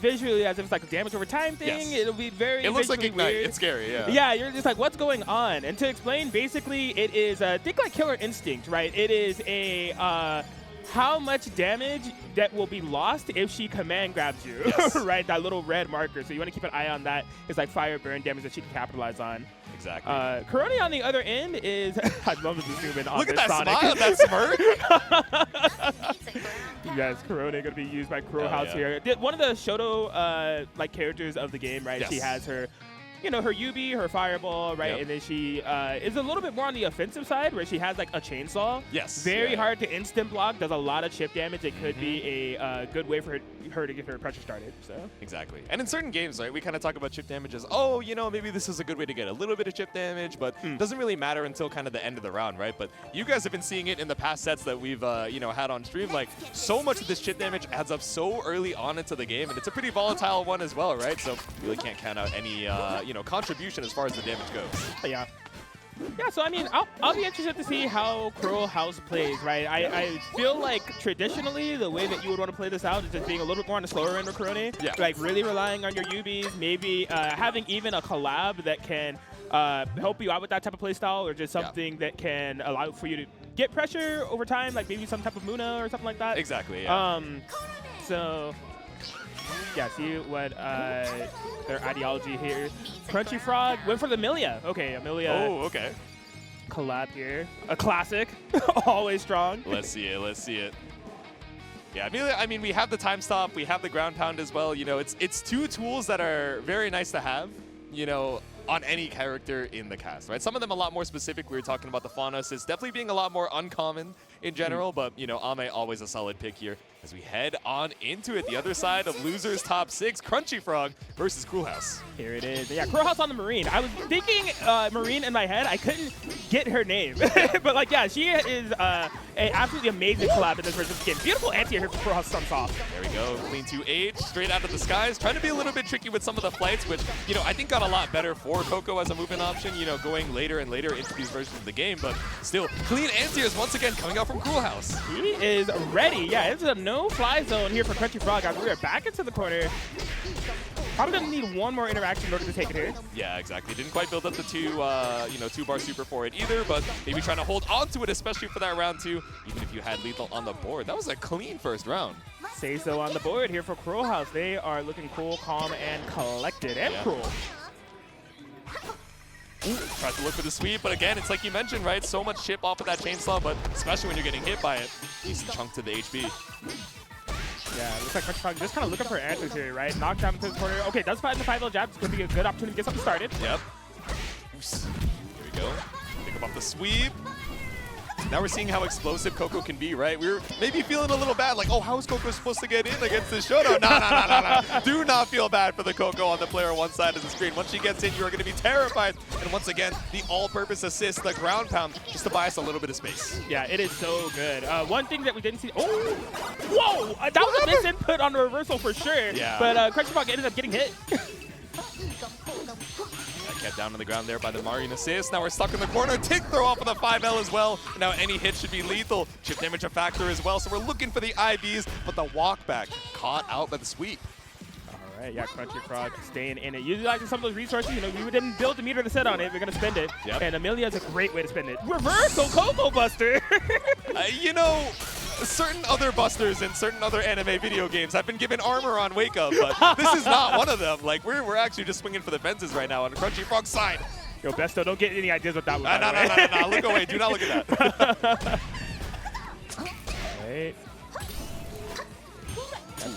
visually as if it's like a damage over time thing. Yes. It'll be very It looks like Ignite. Weird. It's scary, yeah. Yeah, you're just like, what's going on? And to explain, basically, it is, think like Killer Instinct, right? It is a... how much damage that will be lost if she command grabs you, right? That little red marker. So you want to keep an eye on that. It's like fire burn damage that she can capitalize on. Exactly. Korone on the other end is... I'd love to zoom in on Look this at that Sonic. smile, that smirk. Yes, Korone going to be used by Cruelhaus here. One of the Shoto like characters of the game, right? Yes. She has her you know, her Yubi, her Fireball, right? Yep. And then she is a little bit more on the offensive side where she has like a chainsaw. Yes. Very hard to instant block, does a lot of chip damage. It could be a good way for her to get her pressure started. So Exactly. And in certain games, right, we kind of talk about chip damage as, oh, you know, maybe this is a good way to get a little bit of chip damage, but doesn't really matter until kind of the end of the round, right? But you guys have been seeing it in the past sets that we've, you know, had on stream. Like, so much of this chip damage adds up so early on into the game, and it's a pretty volatile one as well, right? So really can't count out any, you know, contribution as far as the damage goes. yeah. Yeah, so I mean, I'll be interested to see how Cruelhaus plays, right? I feel like traditionally the way that you would want to play this out is just being a little bit more on the slower end of Korone. Yeah. Like really relying on your Yubis, maybe having even a collab that can help you out with that type of play style, or just something that can allow for you to get pressure over time, like maybe some type of Muna or something like that. Exactly, yeah. So yeah, see what their ideology here. Crunchyfrog went for the Amelia. Okay, Amelia. Oh, okay. Collab here. A classic. Always strong. Let's see it. Let's see it. Yeah, Amelia, I mean, we have the time stop. We have the ground pound as well. You know, it's two tools that are very nice to have, you know, on any character in the cast, right? Some of them a lot more specific. We were talking about the Fauna Assist definitely being a lot more uncommon in general, but, you know, Ayame always a solid pick here as we head on into it. The other side of losers top 6, Crunchyfrog versus Cruelhaus. Here it is. Yeah, Cruelhaus on the Marine. I was thinking Marine in my head. I couldn't get her name. But, like, yeah, she is an absolutely amazing collab in this version game. Beautiful anti here for Cruelhaus starts off. There we go. Clean 2H, straight out of the skies. Trying to be a little bit tricky with some of the flights, which, you know, I think got a lot better for Coco as a movement option, you know, going later and later into these versions of the game. But still, clean anti-airs once again coming out from Cruelhaus. He is ready. Yeah, it's a no-fly zone here for Crunchyfrog. We are back into the corner. Probably gonna need one more interaction in order to take it here. Yeah, exactly. Didn't quite build up the two, you know, 2-bar super for it either, but maybe trying to hold on to it, especially for that round 2, even if you had lethal on the board. That was a clean first round. Say so on the board here for Cruelhaus. They are looking cool, calm, and collected, and cruel. Tries to look for the sweep, but again, it's like you mentioned, right? So much chip off of that chainsaw, but especially when you're getting hit by it, decent chunk to the HP. Yeah, looks like Crunchyfrog just kind of looking for answers here, right? Knocked down into the corner. Okay, does find the 5L jab. It's going to be a good opportunity to get something started. Yep. Oops. Here we go. Pick up off the sweep. Now we're seeing how explosive Coco can be, right? We were maybe feeling a little bad, like, oh, how is Coco supposed to get in against this Showdown? No. Do not feel bad for the Coco on the player one side of the screen. Once she gets in, you are going to be terrified. And once again, the all-purpose assist, the ground pound, just to buy us a little bit of space. Yeah, it is so good. One thing that we didn't see. Oh, whoa! That was a misinput on the reversal for sure. Yeah. But Crunchyfrog ended up getting hit. Kept down on the ground there by the Marion assist. Now we're stuck in the corner. Tick throw off of the 5L as well. And now any hit should be lethal. Chip damage a factor as well. So we're looking for the IVs, but the walk back caught out by the sweep. All right, yeah, Crunchyfrog staying in it. Utilizing some of those resources. You know, we didn't build the meter to set on it. We're going to spend it. Yep. And Amelia's a great way to spend it. Reversal Coco Buster. You know, certain other busters in certain other anime video games have been given armor on Wake Up, but this is not one of them. Like, we're actually just swinging for the fences right now on the Crunchyfrog side. Yo, Besto, don't get any ideas with that one. No. Look away. Do not look at that. All right.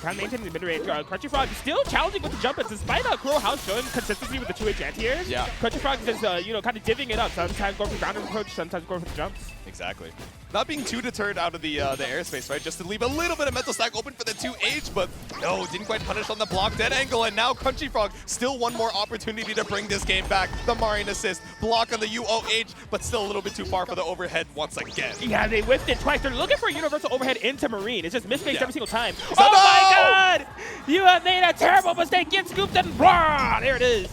Kind of maintaining the mid-range. Crunchyfrog still challenging with the jump, but despite Cruelhaus showing consistency with the 2H anti-airs, Crunchyfrog is just, you know, kind of divvying it up. Sometimes going for the ground approach, sometimes going for the jumps. Exactly. Not being too deterred out of the airspace, right? Just to leave a little bit of mental stack open for the 2H, but no, didn't quite punish on the block dead angle, and now Crunchyfrog still one more opportunity to bring this game back. The Marion assist, block on the UOH, but still a little bit too far for the overhead once again. Yeah, they whiffed it twice. They're looking for a universal overhead into Marine. It's just misspaced every single time. So oh my god! You have made a terrible mistake. Get scooped and blah! There it is.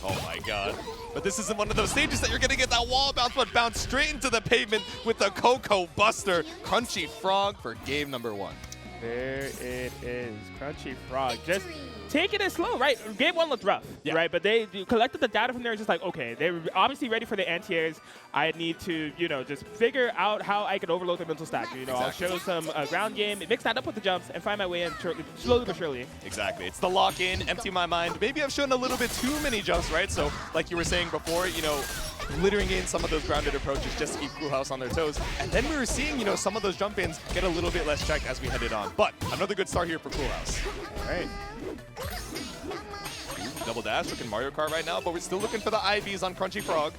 Oh my god. But this isn't one of those stages that you're going to get that wall bounce, but bounce straight into the pavement with the Coco Buster. Crunchyfrog for game number 1. There it is. Crunchyfrog just taking it slow, right? Game 1 looked rough, right? But they collected the data from there. It's just like, okay, they're obviously ready for the anti-airs. I need to, you know, just figure out how I can overload the mental stack. You know, I'll show some ground game, mix that up with the jumps, and find my way in slowly but surely. Exactly. It's the lock-in, empty my mind. Maybe I've shown a little bit too many jumps, right? So, like you were saying before, you know, littering in some of those grounded approaches just to keep Cruelhaus on their toes. And then we were seeing, you know, some of those jump-ins get a little bit less checked as we headed on. But another good start here for Cruelhaus. All right. double dash, looking Mario Kart right now, but we're still looking for the IVs on Crunchyfrog.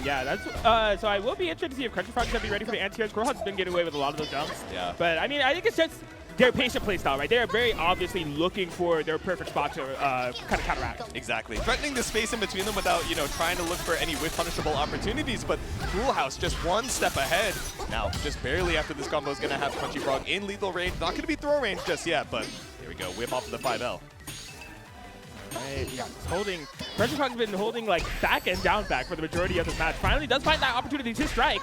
Yeah, that's so I will be interested to see if Crunchyfrog is going to be ready for the anti-airs. Cruelhaus has been getting away with a lot of those jumps. Yeah. But, I mean, I think it's just their patient playstyle, right? They are very obviously looking for their perfect spot to kind of counteract. Exactly. Threatening the space in between them without, you know, trying to look for any whiff punishable opportunities, but Cruelhaus just one step ahead. Now, just barely after this combo is going to have Crunchyfrog in lethal range. Not going to be throw range just yet, but here we go. Whip off of the 5L. Right, yeah, it's holding. Crunchyfrog's been holding like back and down back for the majority of this match. Finally does find that opportunity to strike.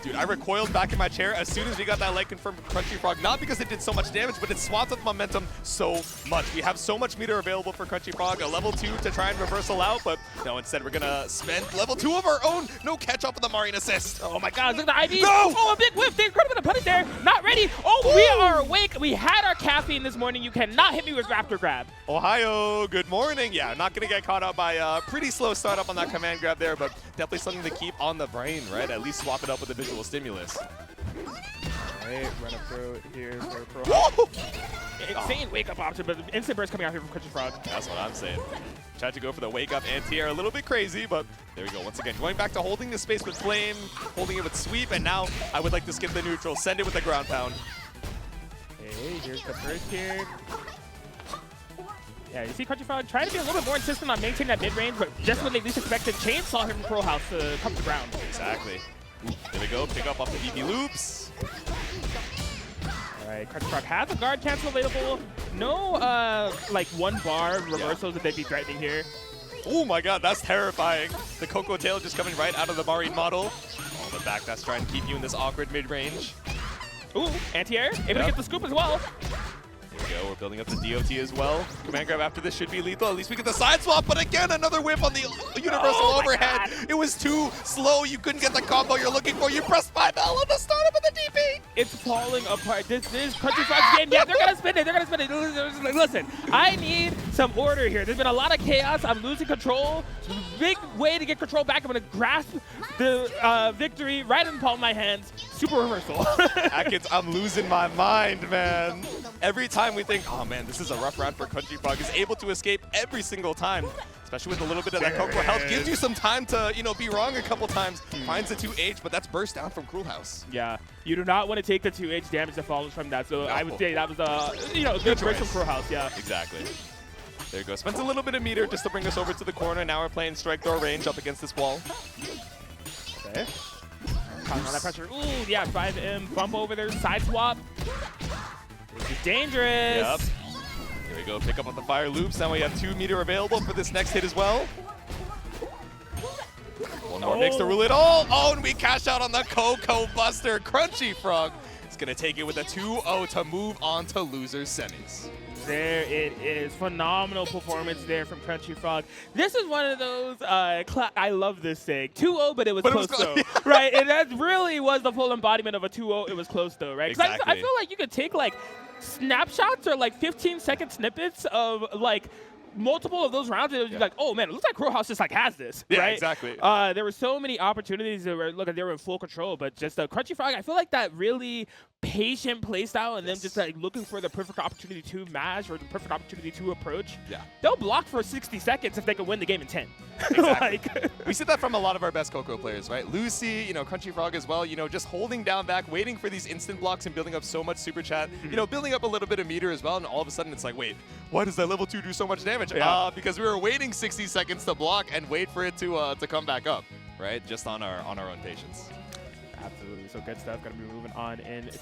Dude, I recoiled back in my chair as soon as we got that light confirmed from Crunchyfrog, not because it did so much damage, but it swapped with momentum so much. We have so much meter available for Crunchyfrog, a level 2 to try and reversal out, but no, instead we're gonna spend level 2 of our own. No catch up with the Marine assist. Oh my god, look at the IV. No! Oh, a big whiff. They could have been a punish there. Not ready. Oh, we are awake. We had our caffeine this morning. You cannot hit me with Raptor Grab. Ohio, good morning. Yeah, not gonna get caught out by a pretty slow startup on that command grab there, but definitely something to keep on the brain, right? At least swap it up with a visual stimulus. Alright, run up throw here for Pro. Insane wake up option, but instant burst coming out here from Crunchyfrog. That's what I'm saying. Tried to go for the wake up anti-air, a little bit crazy, but there we go. Once again, going back to holding the space with Flame, holding it with Sweep, and now I would like to skip the neutral, send it with the ground pound. Okay, here's the first here. Yeah, you see Crunchyfrog trying to be a little bit more insistent on maintaining that mid-range, but just when they least expected, chainsaw him from Cruelhaus to come to the ground. Exactly. There we go, pick up off the VP loops. Alright, Crunchyfrog has a guard cancel available. No, like, one bar reversals that they'd be threatening here. Oh my god, that's terrifying. The Coco tail just coming right out of the Marine model. Oh, the back that's trying to keep you in this awkward mid-range. Ooh, anti-air, able to get the scoop as well. There we go, we're building up the DOT as well. Command grab after this should be lethal. At least we get the side swap, but again, another whip on the universal overhead. It was too slow. You couldn't get the combo you're looking for. You pressed 5L on the startup of the DP. It's falling apart. This is Crunchyfrog's game. Yeah, they're going to spin it. They're going to spin it. Listen, I need some order here. There's been a lot of chaos. I'm losing control. Big way to get control back. I'm going to grasp the victory right in the palm of my hands. Super reversal. Atkins, I'm losing my mind, man. Every time we think, oh man, this is a rough round for Crunchyfrog, is able to escape every single time, especially with a little bit of that Coco health. Gives you some time to, you know, be wrong a couple times. Finds the 2H, but that's burst down from Cruelhaus. Yeah, you do not want to take the 2H damage that follows from that. So no. I would say that was a, you know, good burst from Cruelhaus. Yeah, exactly. There you go. Spends a little bit of meter just to bring us over to the corner. Now we're playing strike throw range up against this wall. Okay. On that pressure. Ooh, yeah, 5M bump over there, side swap. This is dangerous. Yep. Here we go, pick up on the fire loops. Now we have 2 meter available for this next hit as well. One more mix to rule it all. Oh, and we cash out on the Coco Buster. Crunchyfrog is going to take it with a 2-0 to move on to losers semis. There it is. Phenomenal performance there from Crunchyfrog. This is one of those, I love this thing. 2-0, but it was close though. Right? And that really was the full embodiment of a 2-0. It was close though, right? Exactly. I feel like you could take like snapshots or like 15-second snippets of like multiple of those rounds, and it was like, oh man, it looks like Cruelhaus just like has this, yeah, right? Exactly. There were so many opportunities that were, look, they were in full control, but just Crunchyfrog, I feel like that really patient playstyle and them just like looking for the perfect opportunity to mash or the perfect opportunity to approach. Yeah. They'll block for 60 seconds if they can win the game in 10. Exactly. We see that from a lot of our best Coco players, right? Lucy, you know, Crunchyfrog as well, you know, just holding down back, waiting for these instant blocks and building up so much super chat, you know, building up a little bit of meter as well, and all of a sudden it's like, wait, why does that level 2 do so much damage? Yeah. Because we were waiting 60 seconds to block and wait for it to come back up, right? Just on our own patience. Absolutely. So good stuff. Going to be moving on into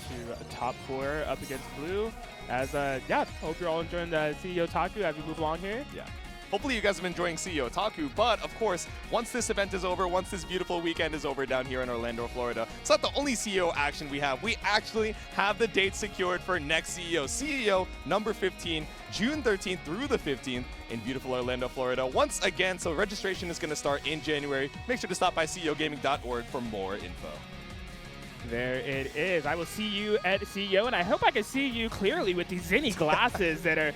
top 4 up against Bloo. As, yeah, hope you're all enjoying the CEOtaku as we move along here. Yeah. Hopefully you guys have been enjoying CEOtaku, but of course, once this event is over, once this beautiful weekend is over down here in Orlando, Florida, it's not the only CEO action we have. We actually have the date secured for next CEO. CEO number 15, June 13th through the 15th in beautiful Orlando, Florida. Once again, so registration is going to start in January. Make sure to stop by ceogaming.org for more info. There it is. I will see you at CEO, and I hope I can see you clearly with these Zenny glasses that are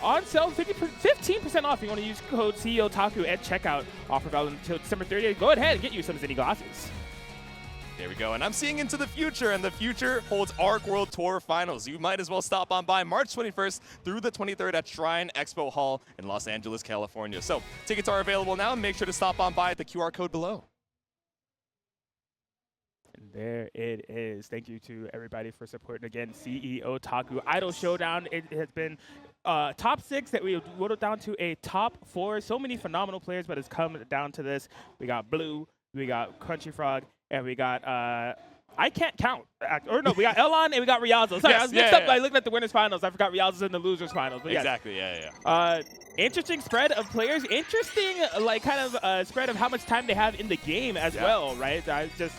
on sale, 15% off. If you want to use code CEOtaku at checkout, offer valid until December 30th. Go ahead and get you some Zenny glasses. There we go, and I'm seeing into the future, and the future holds ARC World Tour Finals. You might as well stop on by March 21st through the 23rd at Shrine Expo Hall in Los Angeles, California. So tickets are available now, and make sure to stop on by at the QR code below. And there it is. Thank you to everybody for supporting again. CEOtaku Idol Showdown. It has been top 6 that we whittled down to a top 4. So many phenomenal players, but it's come down to this. We got Bloo, we got Crunchyfrog, and we got I can't count. Or no, we got Elon and we got Ryazo. Sorry, I was mixed up by looking at the winners finals. I forgot Ryazo's in the losers finals. But exactly, yeah. Interesting spread of players. Interesting, like, kind of spread of how much time they have in the game as well, right? I just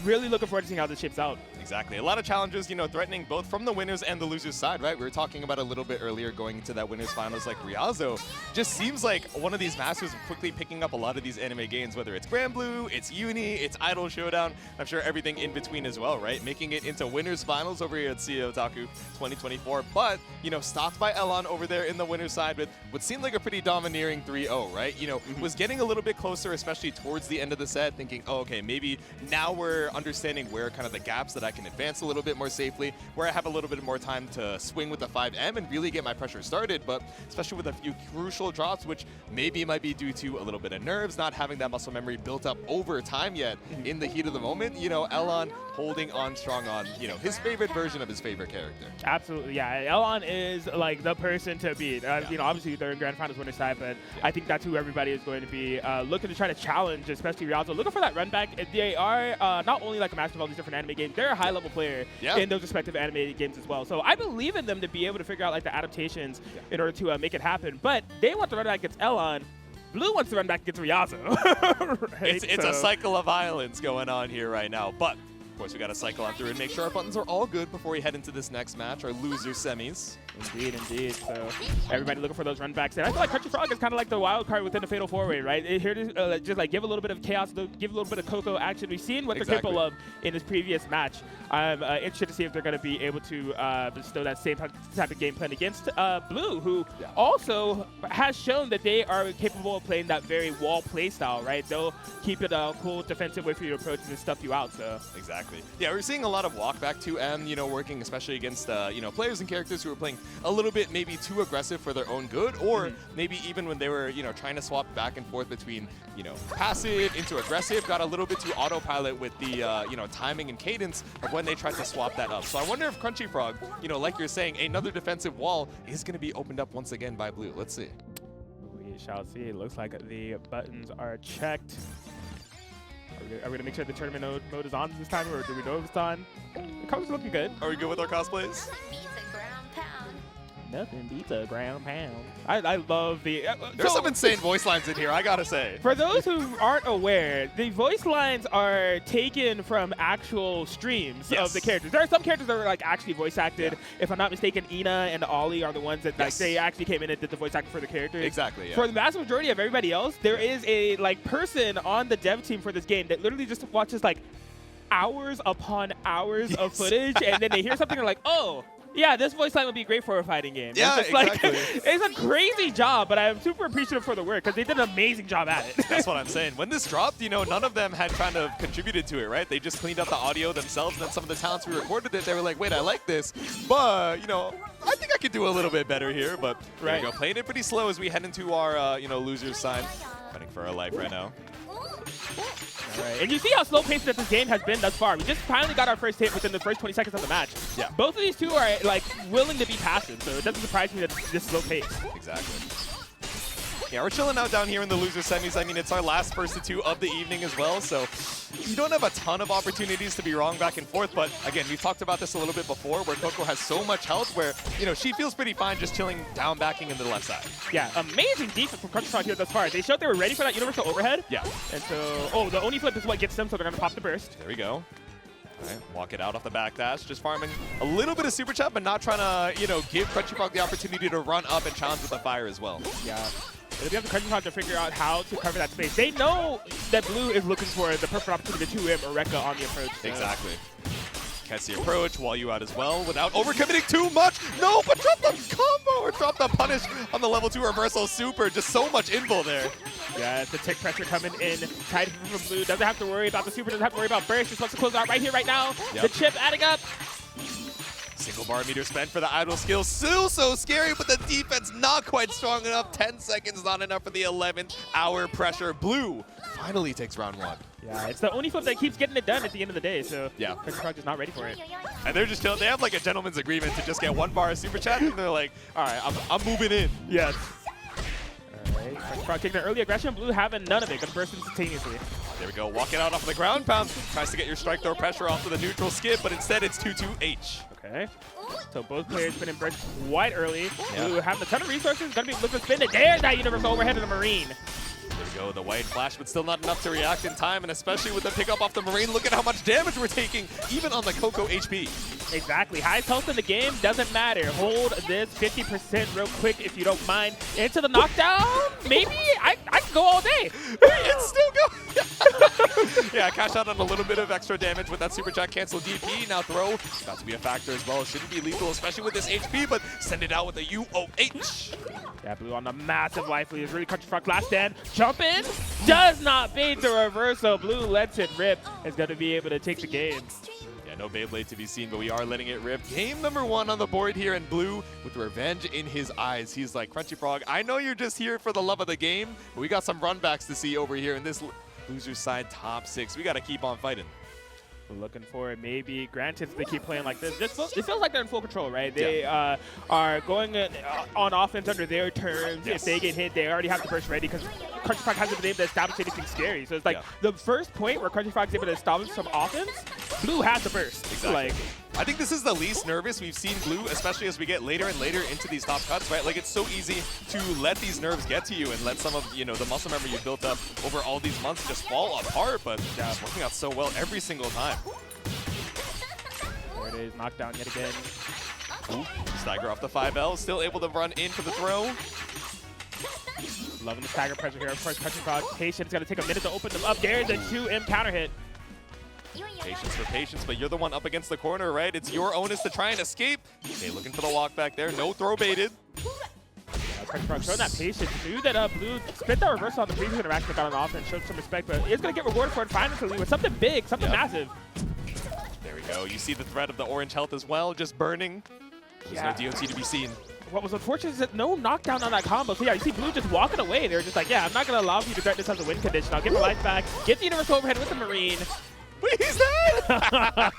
really looking forward to seeing how this shapes out. Exactly. A lot of challenges, you know, threatening both from the winners and the losers side, right? We were talking about a little bit earlier going into that winners finals, like Ryazo just seems like one of these masters of quickly picking up a lot of these anime games, whether it's Grand Blue, it's Uni, it's Idol Showdown, I'm sure everything in between as well, right? Making it into winners finals over here at CEOtaku 2024, but, you know, stopped by Elon over there in the winners side with what seemed like a pretty domineering 3-0, right? You know, was getting a little bit closer, especially towards the end of the set, thinking, oh, okay, maybe now we're understanding where kind of the gaps that I can advance a little bit more safely, where I have a little bit more time to swing with the 5M and really get my pressure started, but especially with a few crucial drops, which maybe might be due to a little bit of nerves, not having that muscle memory built up over time yet in the heat of the moment, you know, Elon holding on strong on, you know, his favorite version of his favorite character. Absolutely, yeah. Elon is like the person to beat. You know, obviously they're in Grand Finals winner side, but I think that's who everybody is going to be looking to try to challenge, especially Ryazo. Looking for that run back. They are not only like a master of all these different anime games, they're a high level player in those respective anime games as well. So I believe in them to be able to figure out like the adaptations in order to make it happen. But they want to run back against Elon. Blue wants to run back against Ryazo. Right? It's a cycle of violence going on here right now, but of course, we got to cycle on through and make sure our buttons are all good before we head into this next match, our loser semis. Indeed, indeed. So everybody looking for those run backs. And I feel like Crunchyfrog is kind of like the wild card within the Fatal 4-Way, right? Here to just like give a little bit of chaos, give a little bit of Coco action. We've seen what they're capable of in this previous match. I'm interested to see if they're going to be able to bestow that same type of game plan against Blue, who also has shown that they are capable of playing that very wall play style, right? They'll keep it a cool defensive way for you to approach and stuff you out. So exactly. Yeah, we're seeing a lot of walk back 2M, you know, working especially against, you know, players and characters who are playing a little bit maybe too aggressive for their own good, or maybe even when they were, you know, trying to swap back and forth between, you know, passive into aggressive, got a little bit too autopilot with the, you know, timing and cadence of when they tried to swap that up. So I wonder if Crunchyfrog, you know, like you're saying, another defensive wall is going to be opened up once again by Blue. Let's see. We shall see. It looks like the buttons are checked. Are we going to make sure the tournament mode is on this time, or do we know if it's on? The colors looking good. Are we good with our cosplays? Nothing beats a ground pound. I love the... There's some insane voice lines in here, I gotta say. For those who aren't aware, the voice lines are taken from actual streams of the characters. There are some characters that are like actually voice acted. If I'm not mistaken, Ina and Ollie are the ones that like they actually came in and did the voice acting for the characters. Exactly, yeah. For the vast majority of everybody else, there is a like person on the dev team for this game that literally just watches like hours upon hours of footage, and then they hear something and they're like, oh, yeah, this voice line would be great for a fighting game. Yeah, it's just exactly. Like, it's a crazy job, but I'm super appreciative for the work because they did an amazing job at it. That's what I'm saying. When this dropped, you know, none of them had kind of contributed to it, right? They just cleaned up the audio themselves, and then some of the talents we recorded it, they were like, wait, I like this, but, you know, I think I could do a little bit better here, but there we go. Playing it pretty slow as we head into our, you know, losers side. Fighting for our life right now. All right. And you see how slow-paced that this game has been thus far. We just finally got our first hit within the first 20 seconds of the match. Yeah. Both of these two are like willing to be passive, so it doesn't surprise me that it's this slow-paced. Exactly. Yeah, we're chilling out down here in the loser semis. I mean, it's our last first to two of the evening as well, so you don't have a ton of opportunities to be wrong back and forth, but again, we talked about this a little bit before where Coco has so much health where, you know, she feels pretty fine just chilling down backing into the left side. Yeah, amazing defense from Crunchyfrog here thus far. They showed they were ready for that universal overhead. Yeah. And so, oh, the Oni flip is what gets them, so they're going to pop the burst. There we go. All right, walk it out off the back dash, just farming a little bit of super chat, but not trying to, you know, give Crunchyfrog the opportunity to run up and challenge with the fire as well. Yeah. It'll be up to Crunchyfrog to figure out how to cover that space. They know that Blue is looking for the perfect opportunity to 2M or Rekka on the approach. So. Exactly. Catch the approach, wall you out as well without overcommitting too much. No, but drop the combo or drop the punish on the level 2 reversal super. Just so much info there. Yeah, it's the tick pressure coming in. Tight from Blue. Doesn't have to worry about the super, doesn't have to worry about burst. Just wants to close out right here, right now. Yep. The chip adding up. Single bar meter spent for the idle skill. Still so scary, but the defense not quite strong enough. 10 seconds not enough for the 11th hour pressure. Blue finally takes round 1. Yeah, it's the only flip that keeps getting it done at the end of the day, so yeah, Crunchyfrog is not ready for it. And they're just chilling. They have like a gentleman's agreement to just get 1 bar of super chat, and they're like, all right, I'm moving in. Yes. All right, Crunchyfrog taking the early aggression. Blue having none of it. Gonna burst instantaneously. There we go. Walking out off of the ground pound. Tries to get your strike throw pressure off of the neutral skip, but instead it's 2-2-H. Okay. So both players spinning burst quite early. Yeah. Blue having a ton of resources. Gonna be looking to spin it. There's that universal overhead of the Marine. There we go, the white flash, but still not enough to react in time, and especially with the pickup off the Marine, look at how much damage we're taking, even on the Coco HP. Exactly. Highest health in the game, doesn't matter. Hold this 50% real quick if you don't mind. Into the knockdown, maybe? I can go all day. It's still going. Yeah, cash out on a little bit of extra damage with that super chat cancel DP. Now throw, got to be a factor as well. Shouldn't be lethal, especially with this HP, but send it out with a UOH. Yeah, Blue on the massive life lead. Is really Crunchyfrog last stand. Jump in, does not bait the reversal. Blue lets it rip. Is going to be able to take the game. Yeah, no Beyblade to be seen, but we are letting it rip. Game number 1 on the board here, and Blue with revenge in his eyes. He's like, Crunchyfrog, I know you're just here for the love of the game, but we got some runbacks to see over here in this loser side top 6. We got to keep on fighting. We're looking for it. Maybe, granted, if they keep playing like this, it feels like they're in full control, right? They are going on offense under their terms. Yes. If they get hit, they already have the burst ready because Crunchyfrog hasn't been able to establish anything scary. So it's like the first point where Crunchyfrog is able to establish some offense, Blue has the burst. Exactly. Like, I think this is the least nervous we've seen Blue, especially as we get later and later into these top cuts, right? Like, it's so easy to let these nerves get to you and let some of, the muscle memory you built up over all these months just fall apart, but it's working out so well every single time. There it is, knockdown yet again. Ooh, stagger off the 5L, still able to run in for the throw. Loving the stagger pressure here. Of course, Crunchyfrog, patience, got to take a minute to open them up. There's a 2M counter hit. Patience for patience, but you're the one up against the corner, right? It's your onus to try and escape. Okay, looking for the walk back there. No throw baited. Crunchyfrog showing that patience. Knew that Blue spent that reversal on the previous interaction that got on offense, showed some respect, but it's going to get rewarded for it finally with something big, something massive. There we go. You see the threat of the orange health as well, just burning. There's no DOT to be seen. What was unfortunate is that no knockdown on that combo. So yeah, you see Blue just walking away. They're just like, yeah, I'm not going to allow you to threaten this as a win condition. I'll get my life back, get the universal overhead with the Marine. Wait, he's dead!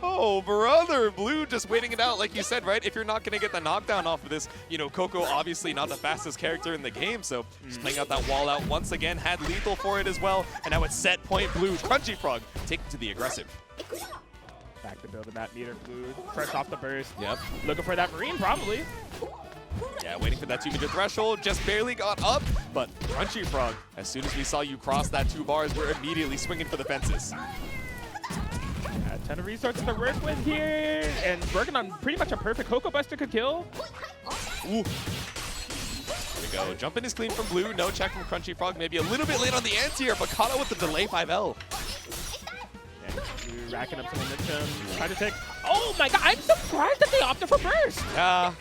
Oh, brother. Blue just waiting it out, like you said, right? If you're not going to get the knockdown off of this, Coco obviously not the fastest character in the game, so just playing out that wall out once again, had lethal for it as well, and now it's set point Blue. Crunchyfrog taking to the aggressive. Back to building that meter, Blue, fresh off the burst. Yep. Looking for that Marine, probably. Yeah, waiting for that 2-meter threshold, just barely got up, but Crunchyfrog, as soon as we saw you cross that 2 bars, we're immediately swinging for the fences. A ton of resources to work with here, and working on pretty much a perfect Coco Buster could kill. Ooh. There we go. Jumping is clean from Blue. No check from Crunchyfrog. Maybe a little bit late on the anti-air, but caught out with the delay 5L. Yeah, racking up some momentum. Trying to take. Oh my god, I'm surprised that they opted for burst. Yeah.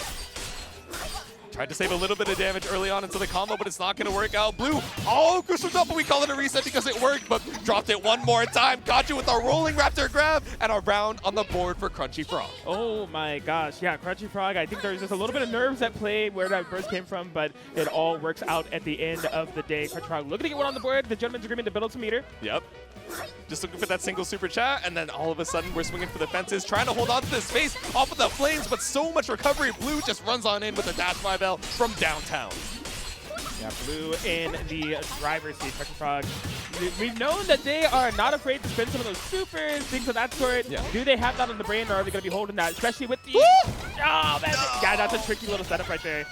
Tried to save a little bit of damage early on into the combo, but it's not going to work out. Blue, oh, crystal up, but we call it a reset because it worked, but dropped it one more time. Got you with a rolling raptor grab and a round on the board for Crunchyfrog. Oh my gosh, yeah, Crunchyfrog, I think there's just a little bit of nerves at play where that burst came from, but it all works out at the end of the day. Crunchyfrog looking to get one on the board, the gentleman's agreement to build up some meter. Yep. Just looking for that single super chat, and then all of a sudden we're swinging for the fences, trying to hold on to this space off of the flames, but so much recovery. Blue just runs on in with a dash 5L from downtown. Yeah, Blue in the driver's seat. Crunchyfrog, we've known that they are not afraid to spend some of those supers, things of that sort. Yeah. Do they have that on the brain, or are they going to be holding that, especially with the... Woo! Oh, man. No. Yeah, that's a tricky little setup right there.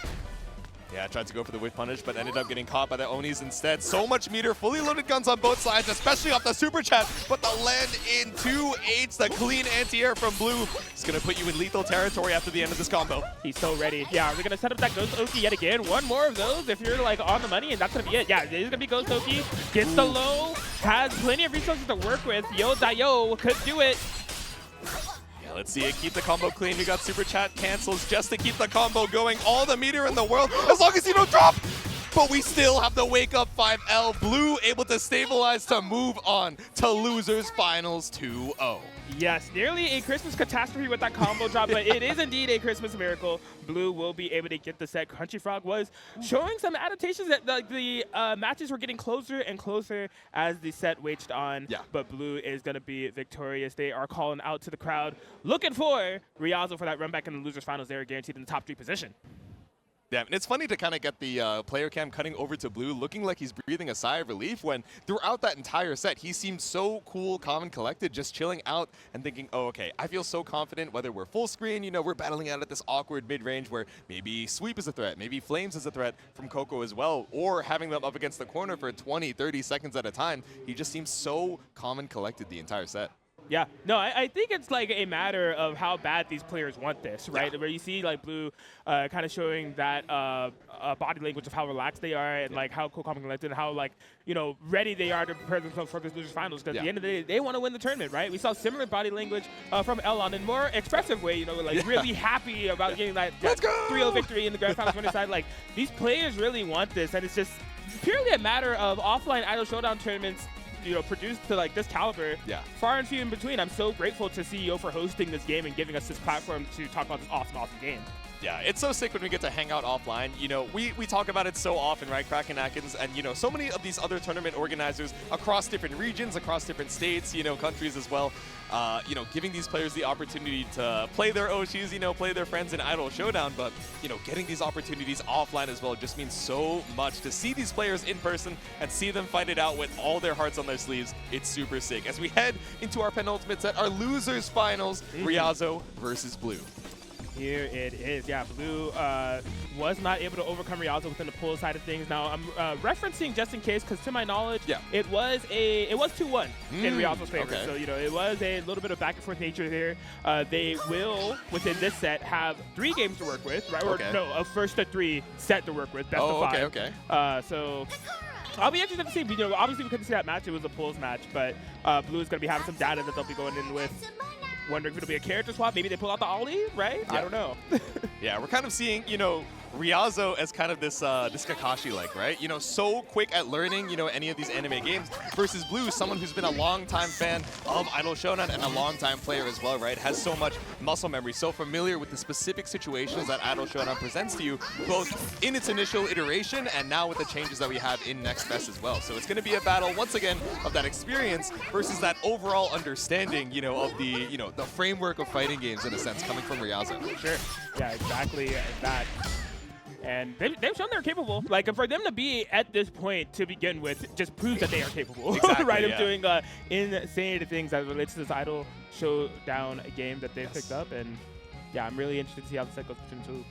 Yeah, tried to go for the whip punish, but ended up getting caught by the Onis instead. So much meter, fully loaded guns on both sides, especially off the super chat, but the land in 2-8s, the clean anti-air from Blue is going to put you in lethal territory after the end of this combo. He's so ready. Yeah, are we going to set up that Ghost Oki yet again? One more of those if you're like on the money, and that's going to be it. Yeah, it is going to be Ghost Oki. Gets the low. has plenty of resources to work with. Yo Dayo could do it. Yeah, let's see it. Keep the combo clean. We got Super Chat cancels just to keep the combo going. All the meter in the world, as long as you don't drop. But we still have the Wake Up 5L. Blue able to stabilize to move on to Losers Finals 2-0. Yes, nearly a Christmas catastrophe with that combo drop, but it is indeed a Christmas miracle. Blue will be able to get the set. Crunchyfrog was showing some adaptations that the matches were getting closer and closer as the set waged on, but Blue is going to be victorious. They are calling out to the crowd, looking for Ryazo for that run back in the Losers Finals. They are guaranteed in the top 3 position. Yeah, and it's funny to kind of get the player cam cutting over to Blue, looking like he's breathing a sigh of relief when throughout that entire set, he seemed so cool, calm, and collected, just chilling out and thinking, oh, okay, I feel so confident whether we're full screen, you know, we're battling out at this awkward mid-range where maybe Sweep is a threat, maybe Flames is a threat from Coco as well, or having them up against the corner for 20, 30 seconds at a time. He just seems so calm and collected the entire set. Yeah, no, I think it's like a matter of how bad these players want this, right? Where you see like Blue kind of showing that body language of how relaxed they are and like how cool, calm, and collected and how like, you know, ready they are to prepare themselves for this Losers Finals. Because at the end of the day, they want to win the tournament, right? We saw similar body language from Elon in a more expressive way, you know, like really happy about getting that 3-0 victory in the Grand Finals winner side. Like, these players really want this, and it's just purely a matter of offline Idol Showdown tournaments, you know, produced to like this caliber, far and few in between. I'm so grateful to CEO for hosting this game and giving us this platform to talk about this awesome game. Yeah, it's so sick when we get to hang out offline. You know, we talk about it so often, right, Kraken Atkins, and, you know, so many of these other tournament organizers across different regions, across different states, you know, countries as well, you know, giving these players the opportunity to play their Oshis, you know, play their friends in Idol Showdown, but, you know, getting these opportunities offline as well just means so much. To see these players in person and see them fight it out with all their hearts on their sleeves, it's super sick. As we head into our penultimate set, our Losers Finals, Ryazo versus Blue. Here it is. Yeah, Blue was not able to overcome Ryazo within the pull side of things. Now, I'm referencing just in case, because to my knowledge, it was 2-1 in Ryazo's favor. Okay. So, you know, it was a little bit of back and forth nature here. They will, within this set, have 3 games to work with, right? Or no, a first to 3 set to work with, best of 5. Okay. So I'll be interested to see. You know, obviously we couldn't see that match. It was a pulls match, but Blue is going to be having some data that they'll be going in with. Wondering if it'll be a character swap. Maybe they pull out the Ollie, right? I don't know. Yeah, we're kind of seeing, you know, Ryazo as kind of this this Kakashi-like, right? You know, so quick at learning, you know, any of these anime games, versus Blue, someone who's been a long-time fan of Idol Showdown and a long-time player as well, right? Has so much muscle memory, so familiar with the specific situations that Idol Showdown presents to you, both in its initial iteration and now with the changes that we have in Next Best as well. So it's going to be a battle, once again, of that experience versus that overall understanding, you know, of the, you know, the framework of fighting games, in a sense, coming from Ryazo. Sure. Yeah, exactly that. And they've shown they're capable. Like, for them to be at this point to begin with just proves that they are capable. Exactly, right? Of doing insane things as it relates to this Idol Showdown game that they've picked up. And yeah, I'm really interested to see how the set goes between two.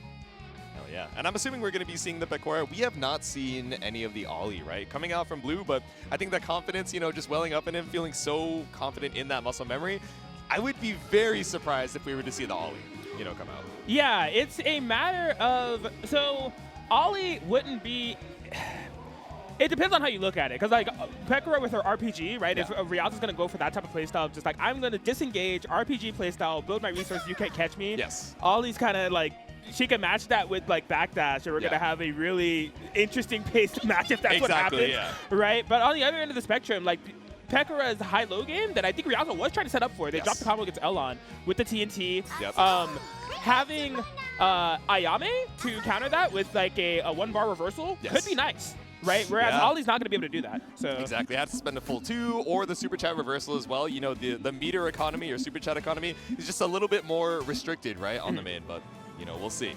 Hell yeah. And I'm assuming we're going to be seeing the Pekora. We have not seen any of the Ollie, right? Coming out from Blue, but I think that confidence, you know, just welling up in him, feeling so confident in that muscle memory, I would be very surprised if we were to see the Ollie, you know, come out. Yeah, it's a matter of, so Ollie wouldn't be, it depends on how you look at it. Because like Pekora with her RPG, right? If Ryazo's going to go for that type of playstyle, just like I'm going to disengage, RPG playstyle, build my resources, you can't catch me. Yes. Ollie's kind of like, she can match that with like backdash, and we're going to have a really interesting paced match if that's what happens. Right? But on the other end of the spectrum, like Pekora's high-low game that I think Ryazo was trying to set up for. They dropped the combo against Elon with the TNT. Having Ayame to counter that with like a 1-bar reversal could be nice, right? Whereas Ollie's not going to be able to do that. So exactly, had to spend a full 2 or the super chat reversal as well. You know, the meter economy or super chat economy is just a little bit more restricted, right, on the main. But you know, we'll see.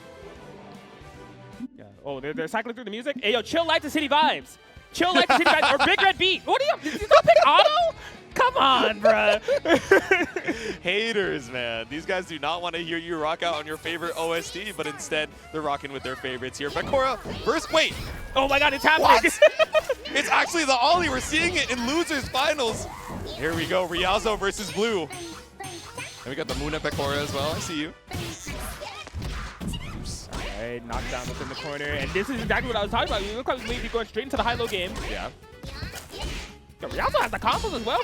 Yeah. Oh, they're cycling through the music. Hey, yo, chill, like the city vibes. Chill, like the city vibes or Big Red Beat. What are you not pick Auto? Come on, bruh. Haters, man. These guys do not want to hear you rock out on your favorite OST, but instead they're rocking with their favorites here. Pekora first. Wait. Oh my God, it's happening. It's actually the Ollie. We're seeing it in Losers Finals. Here we go. Ryazo versus Blue. And we got the Muna Pekora as well. I see you. All right, knocked down within the corner. And this is exactly what I was talking about. You look like we may be going straight into the high-low game. Yeah. Ryazo has the combos as well.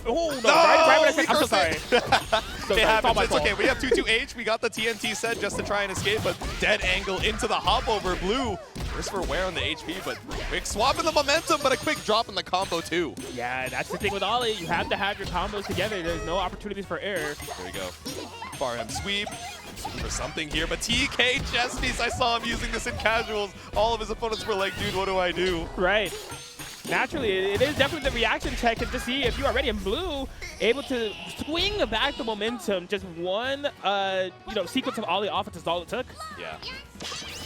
Oh, no. Right when I said, I'm so sorry. It happens. It's okay. We have 2-2H. We got the TNT set just to try and escape, but dead angle into the hop over. Blue. Just for wear on the HP, but quick swap in the momentum, but a quick drop in the combo too. Yeah, that's the thing with Ollie. You have to have your combos together. There's no opportunities for error. There we go. Far M sweep. Looking for something here, but TK chest piece, I saw him using this in casuals. All of his opponents were like, dude, what do I do? Right. Naturally, it is definitely the reaction check and to see if you are ready. And Blue able to swing back the momentum. Just one, sequence of Ollie offense is all it took. Yeah.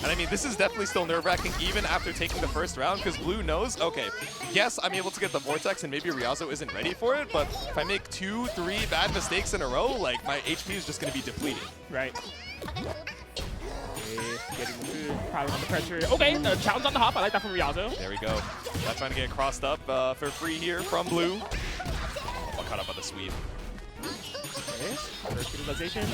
And I mean, this is definitely still nerve-wracking even after taking the first round, because Blue knows, okay, yes, I'm able to get the Vortex and maybe Ryazo isn't ready for it, but if I make 2-3 bad mistakes in a row, like, my HP is just going to be depleted. Right. Getting probably under pressure. Okay, challenge on the hop. I like that from Ryazo. There we go. Not trying to get crossed up for free here from Blue. I'll cut up on the sweep. Okay, first utilization.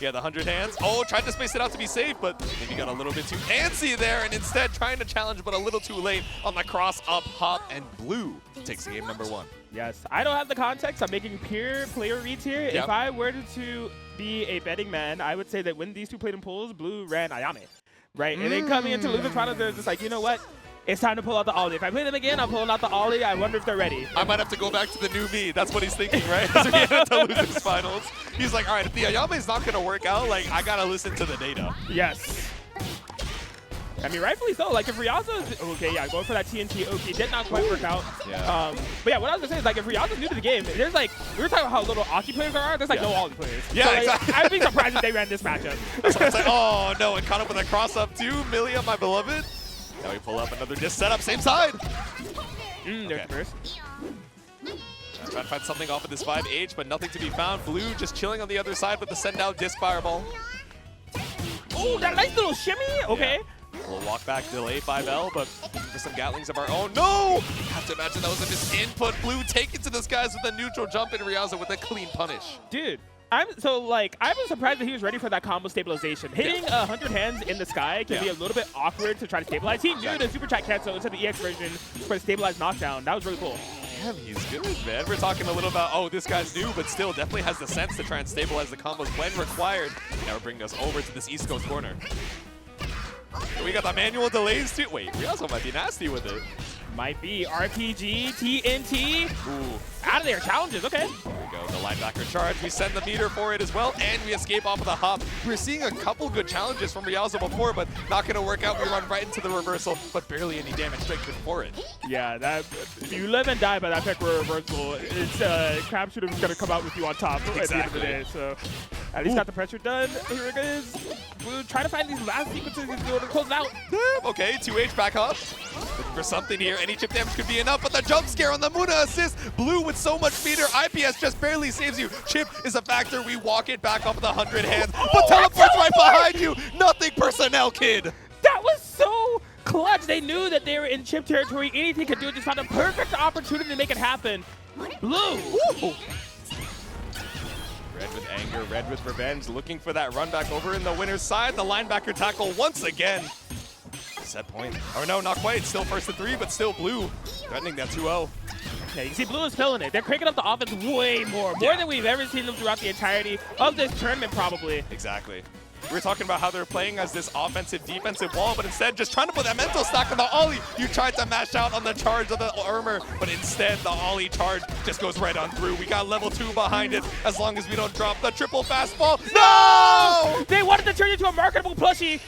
Yeah, the 100 hands. Oh, tried to space it out to be safe, but maybe got a little bit too antsy there, and instead trying to challenge, but a little too late on the cross-up hop, and Blue takes game number 1. Yes, I don't have the context. I'm making pure player reads here. Yep. If I were to be a betting man, I would say that when these two played in pools, Blue ran Ayame, right? And then coming into Luca's finals, they're just like, you know what? It's time to pull out the Ollie. If I play them again, I'm pulling out the Ollie. I wonder if they're ready. I might have to go back to the new me. That's what he's thinking, right? As we get to lose his finals. He's like, all right, if the Ayame's not going to work out, like, I got to listen to the data. Yes. I mean, rightfully so. Like, if Ryazo's okay, yeah, going for that TNT, okay, did not quite work out. Yeah. But yeah, what I was gonna say is, like, if Ryazo's new to the game, there's like, we were talking about how little Aki players there are. There's like no Ollie players. Yeah, so, like, exactly. I'd be surprised if they ran this matchup. That's what I was like, oh no, and caught up with a cross up too. Milia, my beloved. Now we pull up another disc setup, same side. There's the first. Trying to find something off of this 5H, but nothing to be found. Blue just chilling on the other side with the send out disc fireball. Oh, that nice little shimmy. Okay. Yeah. We'll walk back, delay 5L, but looking for some Gatlings of our own. No! Have to imagine that was a misinput. Blue taking to the skies with a neutral jump in Ryazo with a clean punish. Dude. I was surprised that he was ready for that combo stabilization. Hitting 100 hands in the sky can be a little bit awkward to try to stabilize. He knew the super chat cancel into the EX version for the stabilized knockdown. That was really cool. Damn, he's good, man. We're talking a little about, oh, this guy's new, but still definitely has the sense to try and stabilize the combos when required. Now we're bringing us over to this East Coast corner. We got the manual delays too. Wait, Ryazo might be nasty with it. Might be. RPG, TNT. Ooh. Out of there. Challenges. Okay. There we go. The linebacker charge. We send the meter for it as well, and we escape off of the hop. We're seeing a couple good challenges from Ryazo before, but not going to work out. We run right into the reversal, but barely any damage taken for it. Yeah, that if you live and die by that Pekora reversal, it's Crab Shooter going to come out with you on top at the end of the day. So at least got the pressure done. Here it is. We'll try to find these last sequences in order to close it out. Okay, 2H back up. Looking for something here. Any chip damage could be enough, but the jump scare on the Muna assist. Blue with so much meter. IPS just barely saves you. Chip is a factor. We walk it back off of the 100 hands, but teleports right behind you. Nothing personnel, kid. That was so clutch. They knew that they were in chip territory. Anything could do it. Just found a perfect opportunity to make it happen. Blue. Woo. Red with anger, red with revenge, looking for that run back over in the winner's side. The linebacker tackle once again. Set point. Oh no, not quite. Still first to 3, but still Blue threatening that 2-0. Yeah, you can see Blue is feeling it. They're cranking up the offense way more than we've ever seen them throughout the entirety of this tournament, probably. Exactly. We were talking about how they're playing as this offensive-defensive wall, but instead just trying to put that mental stack on the Ollie. You tried to mash out on the charge of the armor, but instead the Ollie charge just goes right on through. We got level 2 behind it as long as we don't drop the triple fastball. No! They wanted to turn you into a marketable plushie.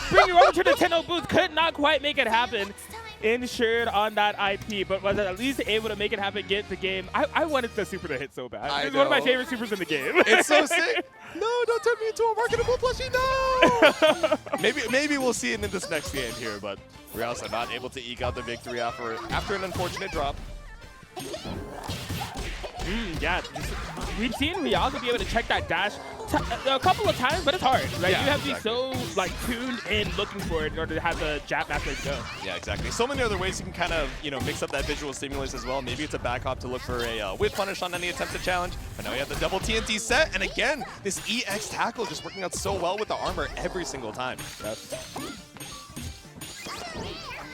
Bring you over to the Nintendo booth. Could not quite make it happen. Insured on that IP, but was at least able to make it happen, get the game. I wanted the super to hit so bad. It's one of my favorite supers in the game. It's so sick. No, don't turn me into a marketable plushie, no! maybe we'll see it in this next game here, but we're also not able to eke out the victory after an unfortunate drop. Yeah, we've seen Ryazo be able to check that dash a couple of times, but it's hard. Like, you have to be so tuned in looking for it in order to have the jab master go. Yeah, exactly. So many other ways you can kind of, mix up that visual stimulus as well. Maybe it's a back hop to look for a whip punish on any attempted challenge. But now we have the double TNT set, and again, this EX tackle just working out so well with the armor every single time. Yes.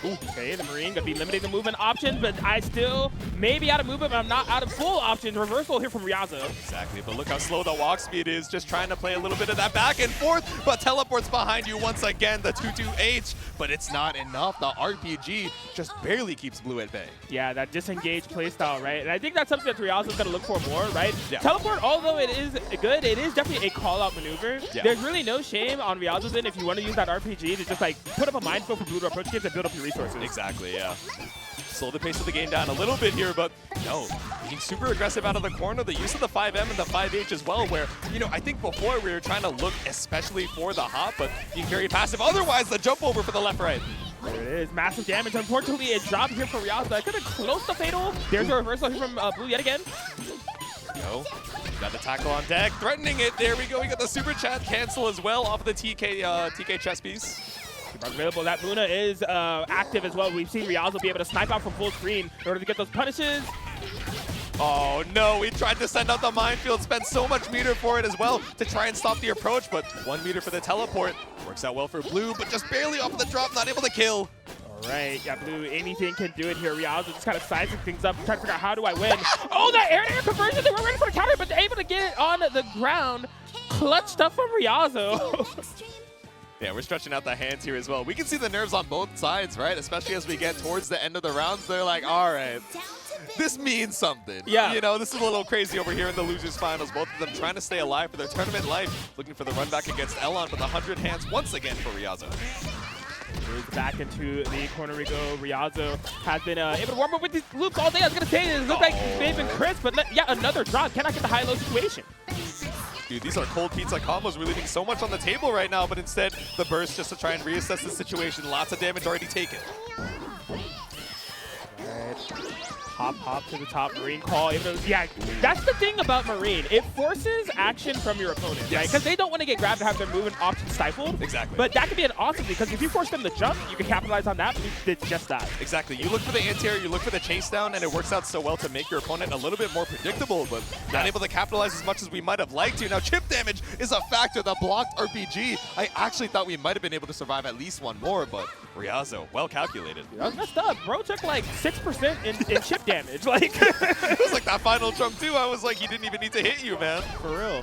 Ooh, okay, the Marine gonna be limiting the movement options, but I still may be out of movement, but I'm not out of full options. Reversal here from Ryazo. Exactly, but look how slow the walk speed is. Just trying to play a little bit of that back and forth, but teleports behind you once again, the 2-2-H, but it's not enough. The RPG just barely keeps Bloo at bay. Yeah, that disengaged playstyle, right? And I think that's something that Ryazo's gonna look for more, right? Yeah. Teleport, although it is good, it is definitely a call-out maneuver. Yeah. There's really no shame on Ryazo's end if you want to use that RPG to just like put up a minefield for Bloo to approach games and build up your resources. Exactly, yeah. Slow the pace of the game down a little bit here, but no, being super aggressive out of the corner, the use of the 5M and the 5H as well, where, you know, I think before we were trying to look especially for the hop, but being very passive. Otherwise, the jump over for the left-right. There it is, massive damage. Unfortunately, a drop here for Ryazo. I could have close to fatal. There's a reversal here from Bloo yet again. Go. Got the tackle on deck, threatening it. There we go. We got the super chat cancel as well off of the TK chess piece. Available. That Luna is active as well. We've seen Ryazo be able to snipe out from full screen in order to get those punishes. Oh no, we tried to send out the minefield, spent so much meter for it as well to try and stop the approach, but 1 meter for the teleport. Works out well for Bloo, but just barely off the drop, not able to kill. All right, yeah, Bloo, anything can do it here. Ryazo just kind of sizing things up, trying to figure out how do I win. Oh, that air-to-air conversion, they were ready for a counter, but they're able to get it on the ground. Clutch stuff from Ryazo. Yeah, we're stretching out the hands here as well. We can see the nerves on both sides, right? Especially as we get towards the end of the rounds. They're like, all right, this means something. Yeah. You know, this is a little crazy over here in the losers finals. Both of them trying to stay alive for their tournament life. Looking for the run back against Elon, but the 100 hands once again for Ryazo. Back into the corner we go. Ryazo has been able to warm up with these loops all day. I was going to say, it looks like they've been crisp, but yeah, another drop. Cannot get the high-low situation. Dude, these are cold pizza combos. We're leaving so much on the table right now, but instead, the burst just to try and reassess the situation. Lots of damage already taken. Hop to the top, Marine call. Yeah, that's the thing about Marine. It forces action from your opponent, right? Because they don't want to get grabbed to have their movement options stifled. Exactly. But that could be an awesome thing, because if you force them to jump, you can capitalize on that, but you did just that. Exactly. You look for the anti-air, you look for the chase down, and it works out so well to make your opponent a little bit more predictable, but not able to capitalize as much as we might have liked to. Now, chip damage is a factor. The blocked RPG, I actually thought we might have been able to survive at least one more, but Ryazo, well calculated. That was messed up. Bro took like 6% in chip damage. Like, it was like that final jump too. I was like, he didn't even need to hit you, man. For real.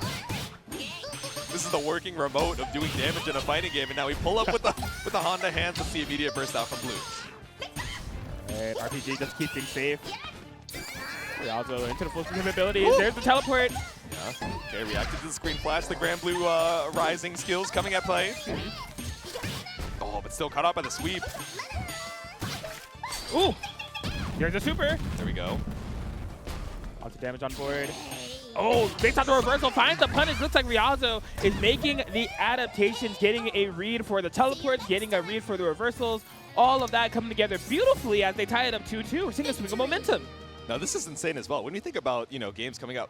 This is the working remote of doing damage in a fighting game, and now we pull up with the Honda hands. Let's see immediate burst out from Bloo. All right, RPG just keeps things safe. Ryazo into the full screen abilities. There's the teleport. Yeah. Okay, reacted to the screen flash. The Grand Blue rising skills coming at play. Oh, but still caught up by the sweep. Ooh. There's a super. There we go. Lots of damage on board. Oh, based on the reversal, finds the punish. Looks like Ryazo is making the adaptations, getting a read for the teleports, getting a read for the reversals. All of that coming together beautifully as they tie it up 2-2. We're seeing a swing of momentum. Now, this is insane as well. When you think about, you know, games coming up,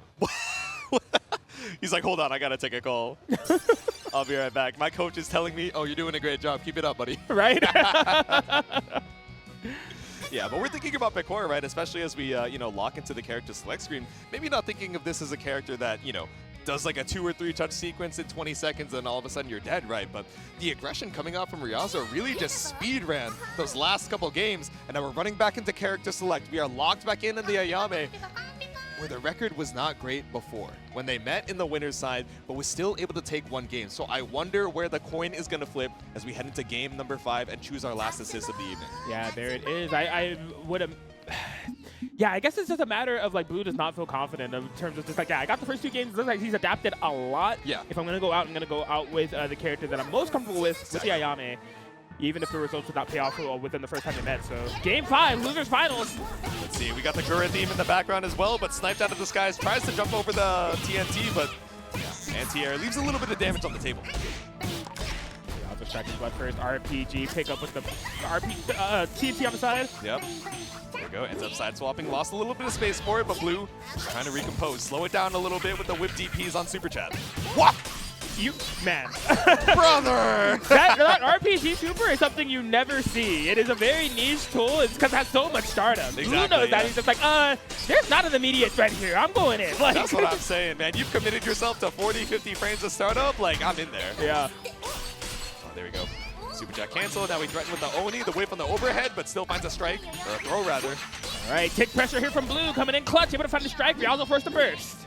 he's like, hold on, I got to take a call. I'll be right back. My coach is telling me, oh, you're doing a great job. Keep it up, buddy. Right? Yeah, but we're thinking about Pekora, right? Especially as we, you know, lock into the character select screen. Maybe not thinking of this as a character that, you know, does like a 2 or 3 touch sequence in 20 seconds and all of a sudden you're dead, right? But the aggression coming out from Ryazo really just speed ran those last couple games, and now we're running back into character select. We are locked back in the Ayame, where the record was not great before when they met in the winner's side, but was still able to take one game. So I wonder where the coin is going to flip as we head into game number 5 and choose our last assist of the evening. Yeah, there it is. I would have... Yeah, I guess it's just a matter of like Bloo does not feel confident in terms of just like, yeah, I got the first 2 games. It looks like he's adapted a lot. Yeah. If I'm going to go out, I'm going to go out with the character that I'm most comfortable with the Ayame, even if the results did not pay off within the first time they met. So game 5, losers finals. Let's see, we got the Korone theme in the background as well, but sniped out of the skies, tries to jump over the TNT, but yeah, anti-air leaves a little bit of damage on the table. I'll just track his blood first. RPG pick up with the TNT on the side. Yep. There we go. Ends up side swapping. Lost a little bit of space for it, but Bloo trying to recompose. Slow it down a little bit with the whip DPs on Super Chat. What? You, man. Brother! that RPG super is something you never see. It is a very niche tool. It's because it has so much startup. Exactly, Bloo knows that. yeah. He's just like, there's not an immediate threat here. I'm going in. Like, That's what I'm saying, man. You've committed yourself to 40, 50 frames of startup. Like, I'm in there. Yeah. Oh, there we go. Super Jack cancel. Now we threaten with the Oni, the whip on the overhead, but still finds a strike, or a throw rather. All right, take pressure here from Bloo, coming in clutch, able to find the strike. Ryazo first to burst.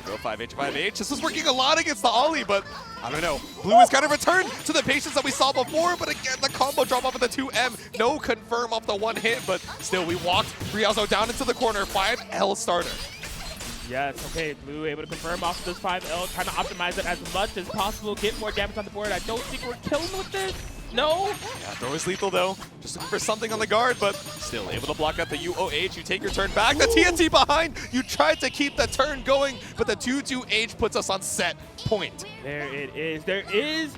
Go 5H, 5H. This was working a lot against the Ollie, but I don't know. Bloo has kind of returned to the patience that we saw before, but again, the combo drop off of the 2M. No confirm off the one hit, but still we walked Ryazo down into the corner. 5L starter. Yes, okay, Bloo able to confirm off this 5L, trying to optimize it as much as possible, get more damage on the board. I don't think we're killing with this. No? Yeah, throw is lethal though. Just looking for something on the guard, but still able to block out the UOH. You take your turn back. The TNT behind. You tried to keep the turn going, but the 2-2H puts us on set point. There it is. There is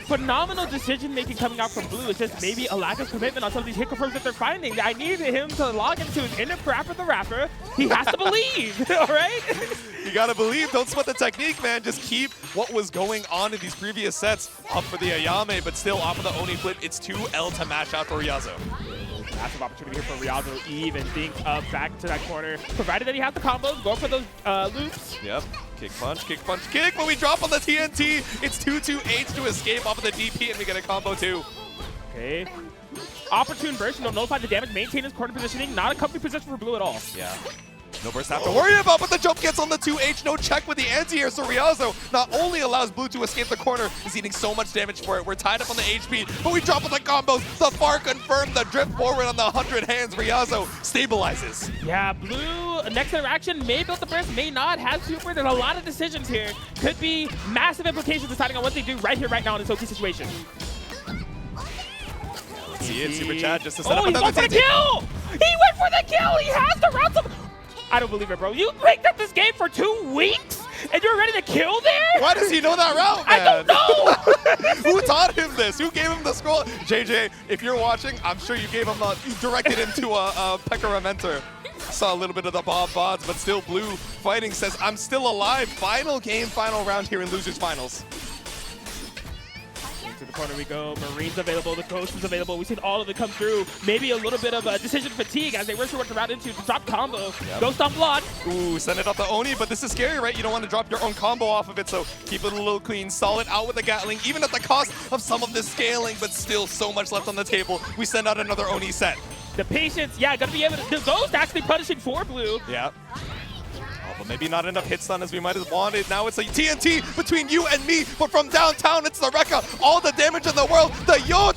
phenomenal decision-making coming out from Bloo. It's just maybe a lack of commitment on some of these hit confirms that they're finding. I needed him to log into his inner crap with the rapper. He has to believe, all right? You gotta believe. Don't sweat the technique, man. Just keep what was going on in these previous sets up for the Ayame, but still off of the Oni flip. It's 2L to mash out for Ryazo. Massive opportunity here for Ryazo. Even think of back to that corner. Provided that he has the combos, go for those loops. Yep. Kick, punch, kick, but we drop on the TNT. It's 2-2H to escape off of the DP, and we get a combo too. Okay. Opportune burst, nullify the damage, maintain his corner positioning. Not a company position for Bloo at all. Yeah. No burst to have to worry about, but the jump gets on the 2H. No check with the anti-air, so Ryazo not only allows Bloo to escape the corner, is eating so much damage for it. We're tied up on the HP, but we drop on the combos. The far confirmed, the drift forward on the 100 hands. Ryazo stabilizes. Yeah, Bloo, next interaction, may build the burst, may not, has super. There's a lot of decisions here. Could be massive implications deciding on what they do right here, right now in this OT situation. See it, Super Chat, just to set up he another went for the kill! He went for the kill! He has the routes of... I don't believe it, bro. You picked up this game for 2 weeks, and you're ready to kill there? Why does he know that route, man? I don't know! Who taught him this? Who gave him the scroll? JJ, if you're watching, I'm sure you gave him you directed him to a Pekora mentor. Saw a little bit of the Bob Bods, but still Bloo fighting says, I'm still alive. Final game, final round here in Losers Finals. To the corner we go. Marine's available. The Ghost is available. We've seen all of it come through. Maybe a little bit of decision fatigue as they rush what to route into the drop combo. Yep. Ghost on block. Ooh, send it off the Oni, but this is scary, right? You don't want to drop your own combo off of it, so keep it a little clean. Solid out with the Gatling, even at the cost of some of this scaling, but still so much left on the table. We send out another Oni set. The patience, yeah, gonna be able to. The Ghost actually punishing for Bloo. Yeah. But maybe not enough hit stun as we might have wanted. Now it's a TNT between you and me, but from downtown it's the Rekka. All the damage in the world. The Yo!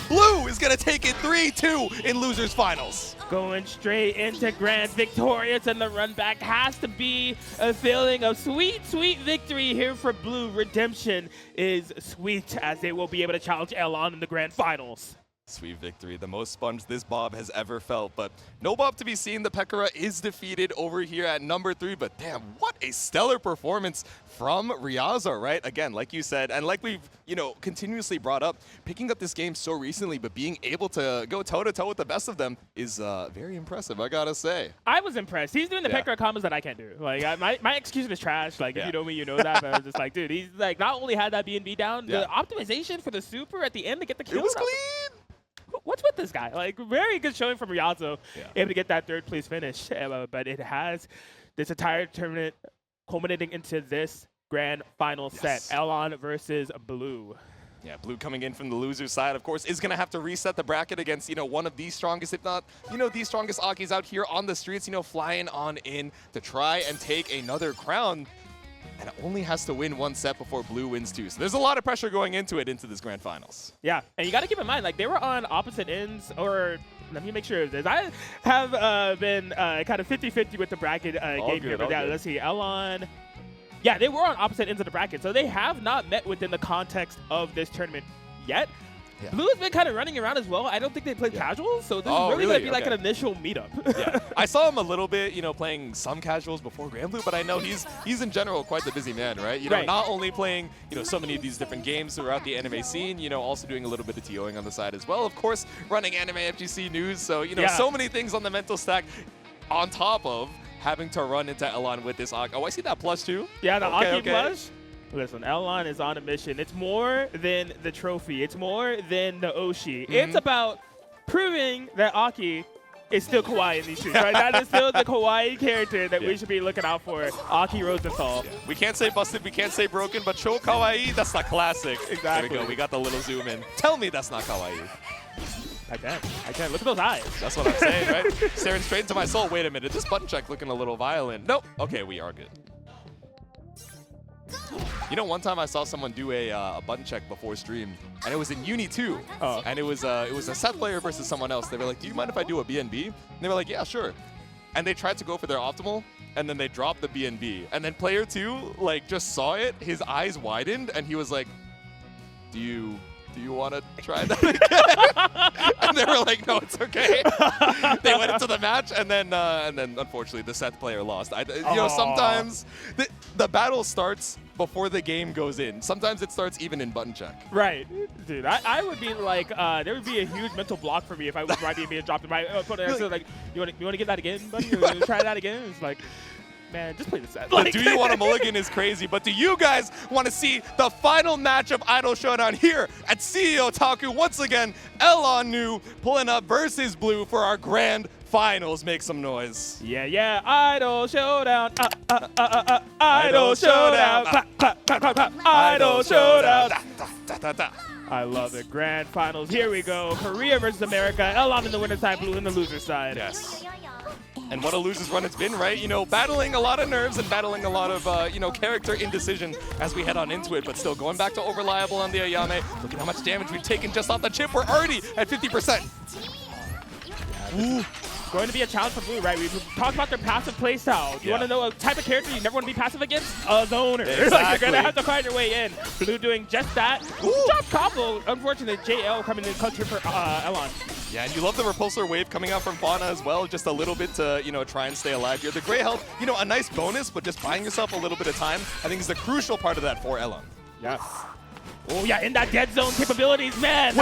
Bloo is going to take it 3-2 in Losers Finals. Going straight into Grand Victorious, and the run back has to be a feeling of sweet, sweet victory here for Bloo. Redemption is sweet as they will be able to challenge Elon in the Grand Finals. Sweet victory, the most sponge this Bob has ever felt, but no Bob to be seen. The Pekora is defeated over here at number 3, but damn, what a stellar performance from Ryazo, right? Again, like you said, and like we've, continuously brought up, picking up this game so recently, but being able to go toe-to-toe with the best of them is very impressive, I gotta say. I was impressed. He's doing the Pekora combos that I can't do. Like, my execution is trash. Like, if you know me, you know that, but I was just like, dude, he's like, not only had that B&B down, the optimization for the super at the end to get the kill. It was clean! What's with this guy? Like, very good showing from Ryazo, able to get that 3rd place finish. But it has this entire tournament culminating into this grand final set, Elon versus Bloo. Yeah, Bloo coming in from the loser side, of course, is going to have to reset the bracket against, one of the strongest, if not, the strongest Akis out here on the streets, flying on in to try and take another crown. And it only has to win 1 set before Bloo wins 2. So there's a lot of pressure going into this grand finals. Yeah, and you got to keep in mind, like, they were on opposite ends, or let me make sure of this. I have been kind of 50-50 with the bracket game here. But let's see, Elon. Yeah, they were on opposite ends of the bracket, so they have not met within the context of this tournament yet. Yeah. Bloo has been kind of running around as well. I don't think they played casuals, so this is really going to be like an initial meetup. Yeah. I saw him a little bit, playing some casuals before Grand Blue, but I know he's in general quite the busy man, right? Not only playing, so many of these different games throughout the anime scene, also doing a little bit of TOing on the side as well. Of course, running Anime FGC News, so, so many things on the mental stack on top of having to run into Elon with this Aki. Oh, I see that +2. Yeah, the Aki plus. Listen, Elon is on a mission. It's more than the trophy. It's more than the Oshi. It's about proving that Aki is still kawaii in these streets, right? That is still the kawaii character that we should be looking out for. Aki Rosenthal. Yeah. We can't say busted, we can't say broken, but show kawaii, that's not classic. Exactly. There we go. We got the little zoom in. Tell me that's not kawaii. I can. Look at those eyes. That's what I'm saying, right? Staring straight into my soul. Wait a minute. This button check looking a little violent. Nope. Okay, we are good. You know, one time I saw someone do a button check before stream, and it was in Uni 2. Oh. And it was a set player versus someone else. They were like, do you mind if I do a BNB? And they were like, yeah, sure. And they tried to go for their optimal, and then they dropped the BNB. And then player 2, like, just saw it, his eyes widened, and he was like, do you want to try that again? And they were like, no, it's okay. They went into the match, and then unfortunately the Seth player lost. You know, sometimes the battle starts before the game goes in. Sometimes it starts even in button check. Right. Dude, I would be like, there would be a huge mental block for me if I was riding and dropped in my opponent. So like, you want to get that again, buddy? You want to try that again? It's like, man, just play the set. Like, do you want a mulligan is crazy, but do you guys want to see the final match of Idol Showdown here at CEOtaku? Once again, Elon New pulling up versus Bloo for our grand finals. Make some noise. Yeah. Idol Showdown. Idol Showdown. Clap, clap, clap, clap, clap. Idol Showdown. I love it. Grand finals. Here we go. Korea versus America. Elon in the winner's side, Bloo in the loser's side. Yes. And what a loser's run it's been, right? You know, battling a lot of nerves and battling a lot of, you know, character indecision as we head on into it. But still, going back to overliable on the Ayame. Look at how much damage we've taken just off the chip. We're already at 50%. Ooh. Going to be a challenge for Bloo, right? We've talked about their passive playstyle. You want to know a type of character you never want to be passive against? A zoner. Exactly. Like, you're going to have to find your way in. Bloo doing just that. Drop combo. Unfortunately, JL coming in clutch here for Elon. Yeah, and you love the repulsor wave coming out from Fauna as well, just a little bit to, you know, try and stay alive here. The gray health, you know, a nice bonus, but just buying yourself a little bit of time, I think is the crucial part of that for Elon. Yes. Oh, yeah, in that dead zone capabilities, man.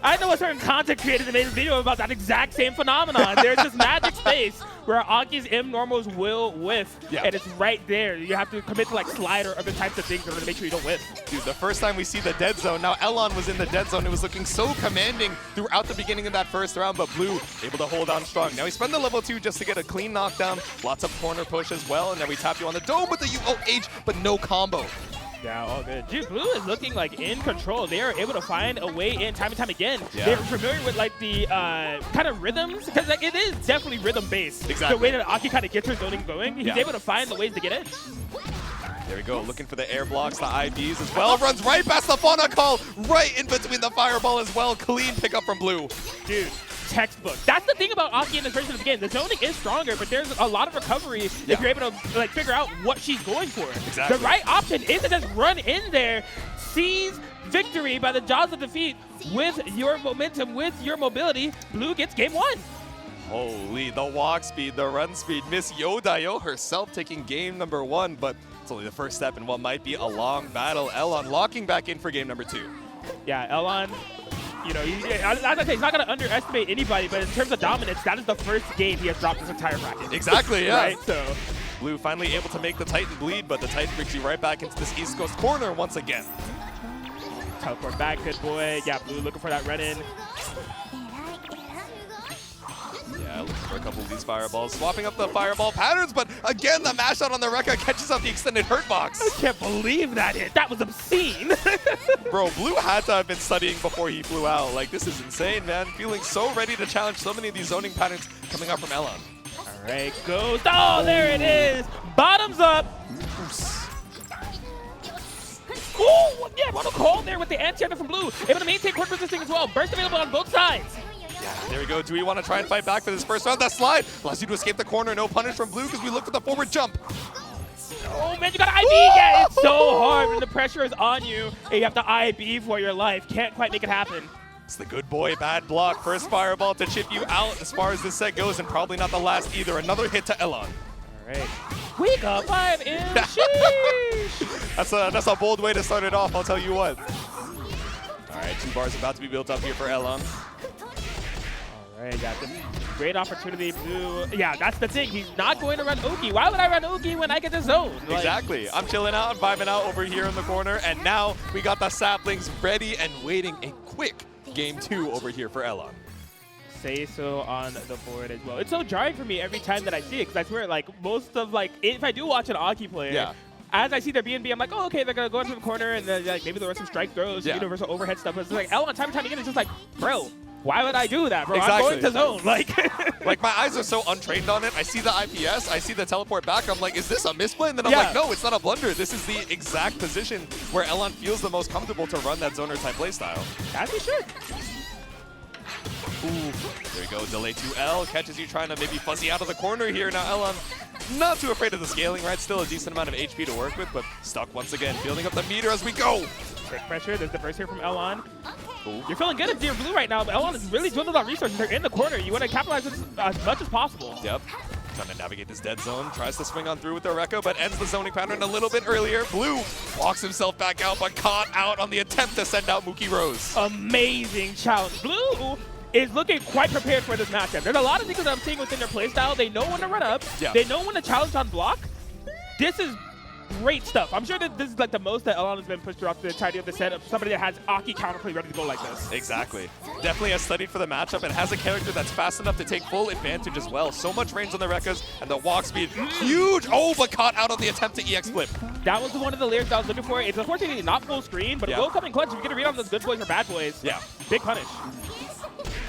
I know a certain content creator that made a video about that exact same phenomenon. There's this magic space where Aki's M normals will whiff, and it's right there. You have to commit to like slide or other types of things in order to make sure you don't whiff. Dude, the first time we see the dead zone, now Elon was in the dead zone. It was looking so commanding throughout the beginning of that first round, but Bloo able to hold on strong. Now he spent the level 2 just to get a clean knockdown, lots of corner push as well, and then we tap you on the dome with the UOH, but no combo. Yeah, all good. Dude, Bloo is looking like in control. They are able to find a way in time and time again. Yeah. They're familiar with like the kind of rhythms, because like it is definitely rhythm based. Exactly. The way that Aki kind of gets her zoning going, he's able to find the ways to get in. There we go, looking for the air blocks, the IBs as well. Runs right past the Fauna call, right in between the fireball as well. Clean pickup from Bloo. Dude, textbook. That's the thing about Aki in this version of the game. The zoning is stronger, but there's a lot of recovery if you're able to like figure out what she's going for. Exactly. The right option is to just run in there, seize victory by the jaws of defeat with your momentum, with your mobility. Bloo gets game 1. Holy, the walk speed, the run speed. Miss Yodayo herself taking game number 1, but it's only the first step in what might be a long battle. Elon locking back in for game number 2. Yeah, Elon, you know, as I say, he's not going to underestimate anybody, but in terms of dominance, that is the first game he has dropped this entire bracket. Exactly, yeah. Right, so Bloo finally able to make the Titan bleed, but the Titan brings you right back into this East Coast corner once again. teleport back, good boy. Yeah, Bloo looking for that run-in. Yeah, looking for a couple of these fireballs. Swapping up the fireball patterns, but again, the mash out on the Rekka catches up the extended hurt box. I can't believe that hit. That was obscene. Bro, Bloo had to have been studying before he flew out. Like, this is insane, man. Feeling so ready to challenge so many of these zoning patterns coming out from Elon. All right, goes. Oh, there it is. Bottoms up. Ooh, yeah, what a call there with the anti-armor from Bloo. Able to maintain quick resisting as well. Burst available on both sides. Yeah, there we go. Do we want to try and fight back for this first round? That slide allows you to escape the corner. No punish from Bloo because we look for the forward jump. Oh, man, you got to IB. Yeah, it's so hard when the pressure is on you and you have to IB for your life. Can't quite make it happen. It's the good boy, bad block. First fireball to chip you out as far as this set goes, and probably not the last either. Another hit to Elon. All right. We got 5 in. Sheesh. That's a bold way to start it off, I'll tell you what. All right, 2 bars about to be built up here for Elon. All right, got this great opportunity. Bloo. Yeah, that's the thing. He's not going to run Uki. Why would I run Uki when I get the zone? Like, exactly. I'm chilling out, vibing out over here in the corner, and now we got the saplings ready and waiting. A quick game 2 over here for Elon. CEOtaku on the board as well. It's so jarring for me every time that I see it, because I swear, like, most of, like, if I do watch an Aki player, as I see their B&B, I'm like, oh, okay, they're going to go into the corner, and then, like, maybe they'll run some strike throws, universal overhead stuff. But it's like, Elon, time and time again, it's just like, bro, why would I do that, bro? I'm going to zone. Like, my eyes are so untrained on it. I see the IPS, I see the teleport back. I'm like, is this a misplay? And then I'm like, no, it's not a blunder. This is the exact position where Elon feels the most comfortable to run that zoner type playstyle. As he should. Ooh, there you go. Delay 2L catches you trying to maybe fuzzy out of the corner here. Now, Elon, not too afraid of the scaling, right? Still a decent amount of HP to work with, but stuck once again. Building up the meter as we go. Quick pressure. There's the burst here from Elon. You're feeling good at Dear Blue right now, but Elon is really dwindled on resources. They're in the corner. You want to capitalize this as much as possible. Yep. Trying to navigate this dead zone. Tries to swing on through with the Rekka, but ends the zoning pattern a little bit earlier. Blue walks himself back out, but caught out on the attempt to send out Mookie Rose. Amazing challenge. Blue is looking quite prepared for this matchup. There's a lot of things that I'm seeing within their playstyle. They know when to run up. They know when to challenge on block. This is great stuff. I'm sure that this is like the most that Elon has been pushed throughout the entirety of the set of somebody that has Aki counterplay ready to go like this. Exactly. Definitely has studied for the matchup and has a character that's fast enough to take full advantage as well. So much range on the Rekkas and the walk speed. Huge! Oh, but caught out on the attempt to EX flip. That was one of the layers that I was looking for. It's unfortunately not full screen, but it will come in clutch if you get a read on those good boys or bad boys. Yeah. Big punish.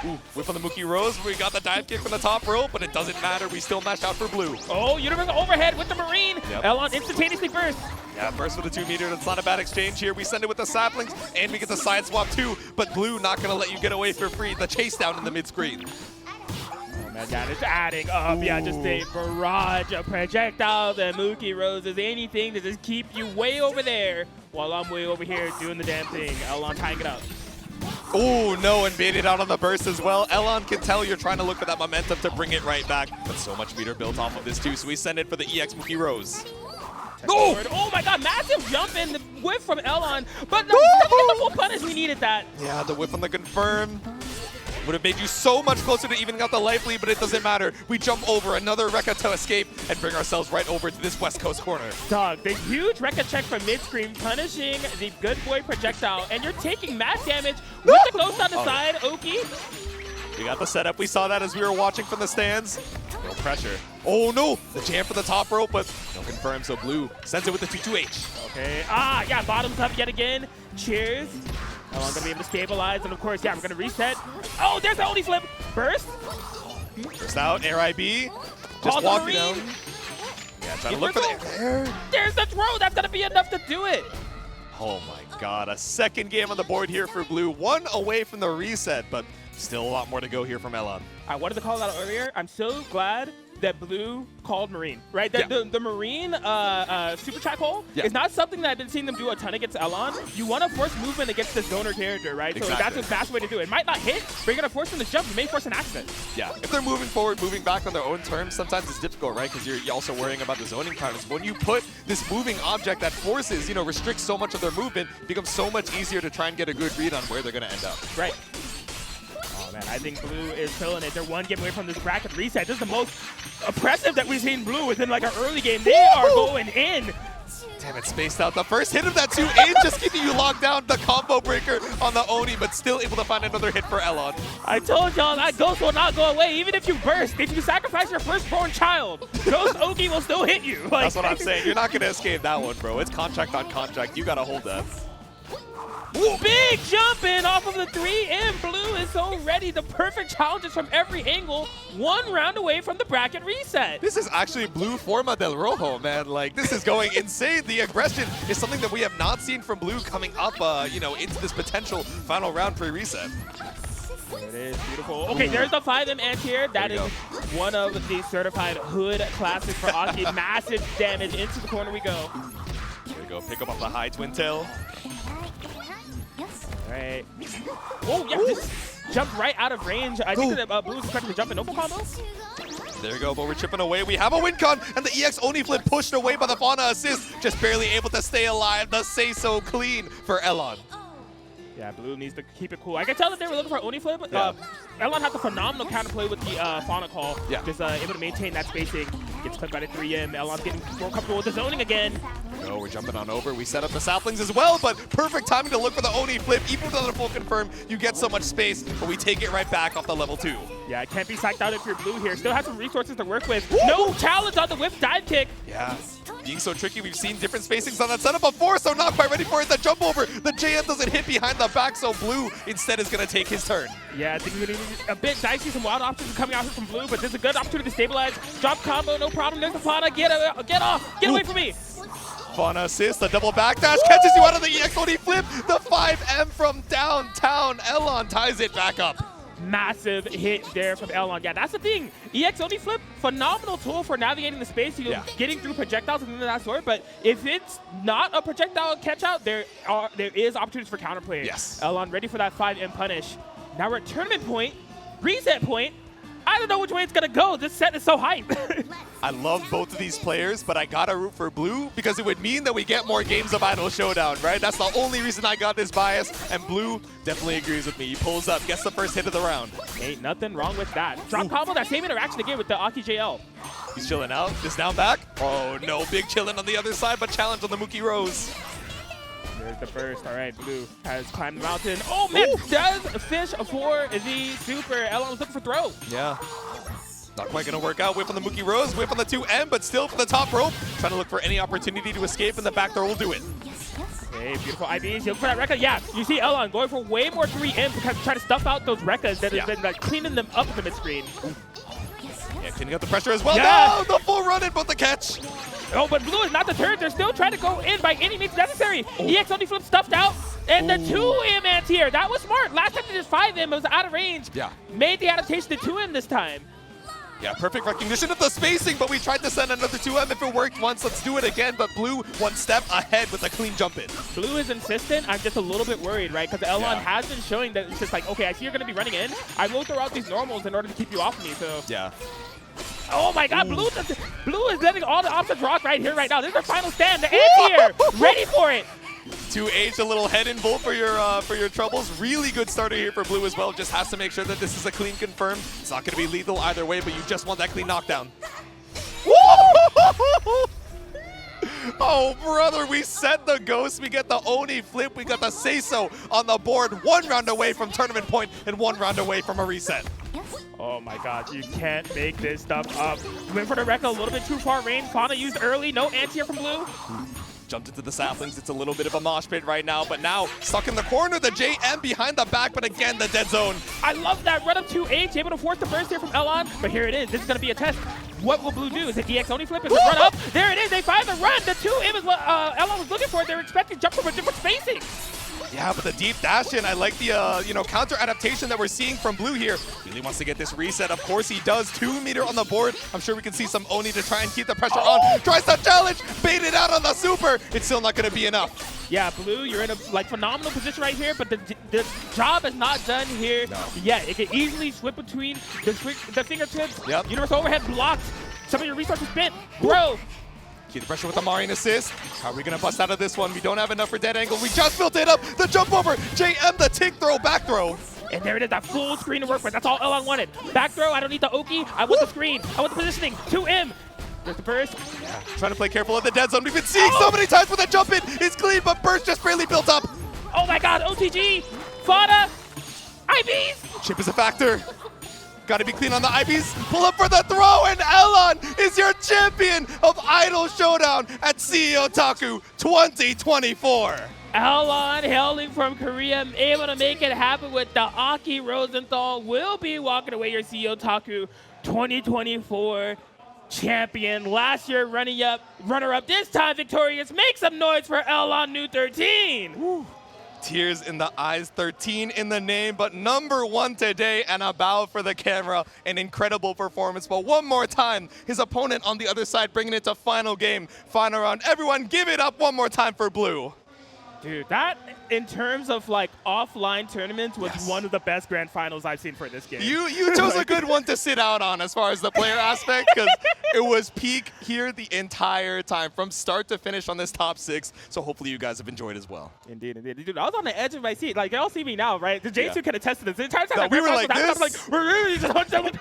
Ooh, whip on the Mookie Rose. We got the dive kick from the top rope, but it doesn't matter. We still match out for Blue. Oh, universal overhead with the Marine. Elon instantaneously burst. Yeah, burst with the 2 meter. That's not a bad exchange here. We send it with the saplings, and we get the side swap too. But Blue not going to let you get away for free. The chase down in the mid screen. Oh man, that is adding up. Yeah, just a barrage of projectiles and Mookie Roses. Anything to just keep you way over there while I'm way over here doing the damn thing. Elon tying it up. Oh, no, and baited out on the burst as well. Elon can tell you're trying to look for that momentum to bring it right back. But so much meter built off of this, too, so we send it for the EX Mookie Rose. Oh my god, massive jump in the whip from Elon. But the full punish, we needed that. Yeah, the whip on the confirm. Would have made you so much closer to evening out the life lead, but it doesn't matter. We jump over another Rekka to escape and bring ourselves right over to this West Coast corner. Dog, the huge Rekka check from mid-screen, punishing the good boy projectile, and you're taking mass damage with the ghost on the side, Oki. We got the setup. We saw that as we were watching from the stands. No pressure. Oh no, the jam for the top rope, but no confirm, so Blue sends it with the 2-2H. Okay, yeah, bottoms up yet again. Cheers. Elon gonna be able to stabilize, and of course, yeah, we're gonna reset. Oh, there's the only flip. Burst. Burst out, air IB. Just walking down. Yeah, trying to look for the air. There's the throw. That's gonna be enough to do it. Oh my god, a second game on the board here for Blue. One away from the reset, but still a lot more to go here from Elon. I wanted to call that out earlier. I'm so glad that Blue called Marine, right? The Marine super track hole is not something that I've been seeing them do a ton against Elon. You want to force movement against this zoner character, right? So that's the fast way to do it. It might not hit, but you're going to force them to jump. You may force an accident. Yeah, if they're moving forward, moving back on their own terms, sometimes it's difficult, right? Because you're also worrying about the zoning patterns. But when you put this moving object that forces, restricts so much of their movement, it becomes so much easier to try and get a good read on where they're going to end up. Right. Man, I think Blue is filling it. They're one game away from this bracket reset. This is the most oppressive that we've seen Blue within like an early game. They are going in. Damn it, spaced out. The first hit of that 2-8 just keeping you locked down. The combo breaker on the Oni, but still able to find another hit for Elon. I told y'all that Ghost will not go away. Even if you burst, if you sacrifice your firstborn child, Ghost Oki will still hit you. That's what I'm saying. You're not going to escape that one, bro. It's contract on contract. You got to hold that. Ooh, big jump in off of the 3, and Blue is so ready. The perfect challenges from every angle. One round away from the bracket reset. This is actually Blue Forma del Rojo, man. Like, this is going insane. The aggression is something that we have not seen from Blue coming up, into this potential final round pre-reset. It is beautiful. Okay, there's the 5M anti-air. That is one of the certified hood classics for Aki. Massive damage into the corner we go. There we go. Pick up off the high twin tail. Right. Oh, yeah, just jumped right out of range. I think that Blue is expecting to jump in Opal combo. There we go, but we're chipping away. We have a win con, and the EX Oni flip pushed away by the Fauna assist. Just barely able to stay alive. The say so clean for Elon. Yeah, Blue needs to keep it cool. I can tell that they were looking for Oni flip. Elon had the phenomenal counterplay with the Fauna call. Just able to maintain that spacing. Gets clipped by the 3M. Elon's getting more comfortable with the zoning again. go. We're jumping on over. We set up the saplings as well, but perfect timing to look for the Oni flip. Even without a full confirm, you get so much space, but we take it right back off the level 2. Yeah, it can't be psyched out if you're Bloo here. Still has some resources to work with. No challenge on the whip dive kick. Yeah, being so tricky. We've seen different spacings on that setup before, so not quite ready for it. The jump over. The JM doesn't hit behind the back, so Bloo instead is going to take his turn. Yeah, I think we're going to be a bit dicey. Some wild options coming out here from Bloo, but there's a good opportunity to stabilize. Drop combo, no problem. There's the Fauna. Get off. Get away from me. Fauna assist, the double backdash catches you out of the EX Oni flip. The 5M from downtown. Elon ties it back up. Massive hit there from Elon. Yeah, that's the thing. EX Oni flip, phenomenal tool for navigating the space, getting through projectiles and things of that sort. But if it's not a projectile catch out, there is opportunities for counterplay. Yes. Elon ready for that 5M punish. Now we're at tournament point, reset point. I don't know which way it's gonna go. This set is so hype. I love both of these players, but I gotta root for Bloo because it would mean that we get more games of Idol Showdown, right? That's the only reason I got this bias, and Bloo definitely agrees with me. He pulls up, gets the first hit of the round. Ain't nothing wrong with that. Drop combo, that same interaction again with the Aki JL. He's chilling out, just down back. Oh no, big chilling on the other side, but challenge on the Mookie Rose. There's the first. All right, Bloo has climbed the mountain. Oh, man, does fish for the super. Elon was looking for throw. Yeah. Not quite going to work out. Whip on the Mookie Rose, whip on the 2M, but still for the top rope. Trying to look for any opportunity to escape, and the back throw will do it. Okay, beautiful IBs. Look for that Rekka. Yeah, you see Elon going for way more 3M to try to stuff out those Rekkas that have been like cleaning them up in the mid-screen. Yeah, cleaning up the pressure as well. Yeah. No, the full run in, but the catch. Oh, but Bloo is not deterred. They're still trying to go in by any means necessary. EX Oni flip stuffed out. And the 2M anti-air. That was smart. Last time they did 5M, it was out of range. Yeah. Made the adaptation to 2M this time. Yeah, perfect recognition of the spacing, but we tried to send another 2M. If it worked once, let's do it again. But Bloo one step ahead with a clean jump in. Bloo is insistent. I'm just a little bit worried, right? Because Elon has been showing that it's just like, okay, I see you're going to be running in. I will throw out these normals in order to keep you off of me. So yeah. Oh my God, Bloo is letting all the options rock right here, right now. This is their final stand. The anti-air, ready for it. 2H, a little head involved for your troubles. Really good starter here for Bloo as well. Just has to make sure that this is a clean confirm. It's not going to be lethal either way, but you just want that clean knockdown. Oh, brother, we set the ghost. We get the Oni flip. We got the Say-So on the board. 1 round away from tournament point and 1 round away from a reset. Oh my God, you can't make this stuff up. Went for the Rekka, a little bit too far range. Fauna used early, no anti-air from Bloo. Jumped into the saplings. It's a little bit of a mosh pit right now, but now stuck in the corner. The JM behind the back, but again, the dead zone. I love that run up 2H, able to force the burst here from Elon, but here it is. This is going to be a test. What will Bloo do? Is it EX Oni flip? Is it run up? There it is. They find the run. The 2M is what Elon was looking for. They're expecting jump from a different spacing. Yeah, but the deep dash in, I like the counter adaptation that we're seeing from Bloo here. Really wants to get this reset. Of course he does. 2 meter on the board. I'm sure we can see some Oni to try and keep the pressure on. Tries to challenge, bait it out on the super. It's still not going to be enough. Yeah, Bloo, you're in a phenomenal position right here, but the job is not done here yet. It can easily slip between the fingertips. Yep. Universal overhead blocked. Some of your resources spent. Bro. Keep the pressure with the Marian assist. How are we going to bust out of this one? We don't have enough for dead angle. We just built it up. The jump over. JM, the tick throw, back throw. And there it is, that full screen to work with. That's all Elon wanted. Back throw, I don't need the Oki. I want the screen. I want the positioning. 2M. There's the burst. Yeah. Trying to play careful at the dead zone. We've been seeing so many times with the jump in. It's clean, but burst just barely built up. Oh my God, OTG. Fauna. IBs. Chip is a factor. Got to be clean on the IBs. Pull up for the throw, and Elon is your champion of Idol Showdown at CEOtaku 2024. Elon, hailing from Korea, able to make it happen with the Aki Rosenthal, will be walking away your CEOtaku 2024 champion. Last year runner-up, this time victorious. Make some noise for Elon New 13. Woo. Tears in the eyes, 13 in the name, but #1 today, and a bow for the camera. An incredible performance, but one more time, his opponent on the other side bringing it to final game, final round. Everyone give it up one more time for Bloo. Dude, that, in terms of like offline tournaments, was one of the best grand finals I've seen for this game. You chose a good one to sit out on as far as the player aspect, because it was peak here the entire time, from start to finish on this top 6. So hopefully you guys have enjoyed as well. Indeed, indeed. Dude, I was on the edge of my seat. Like, y'all see me now, right? The J2 can attest to this. The entire time we were like this. I was like,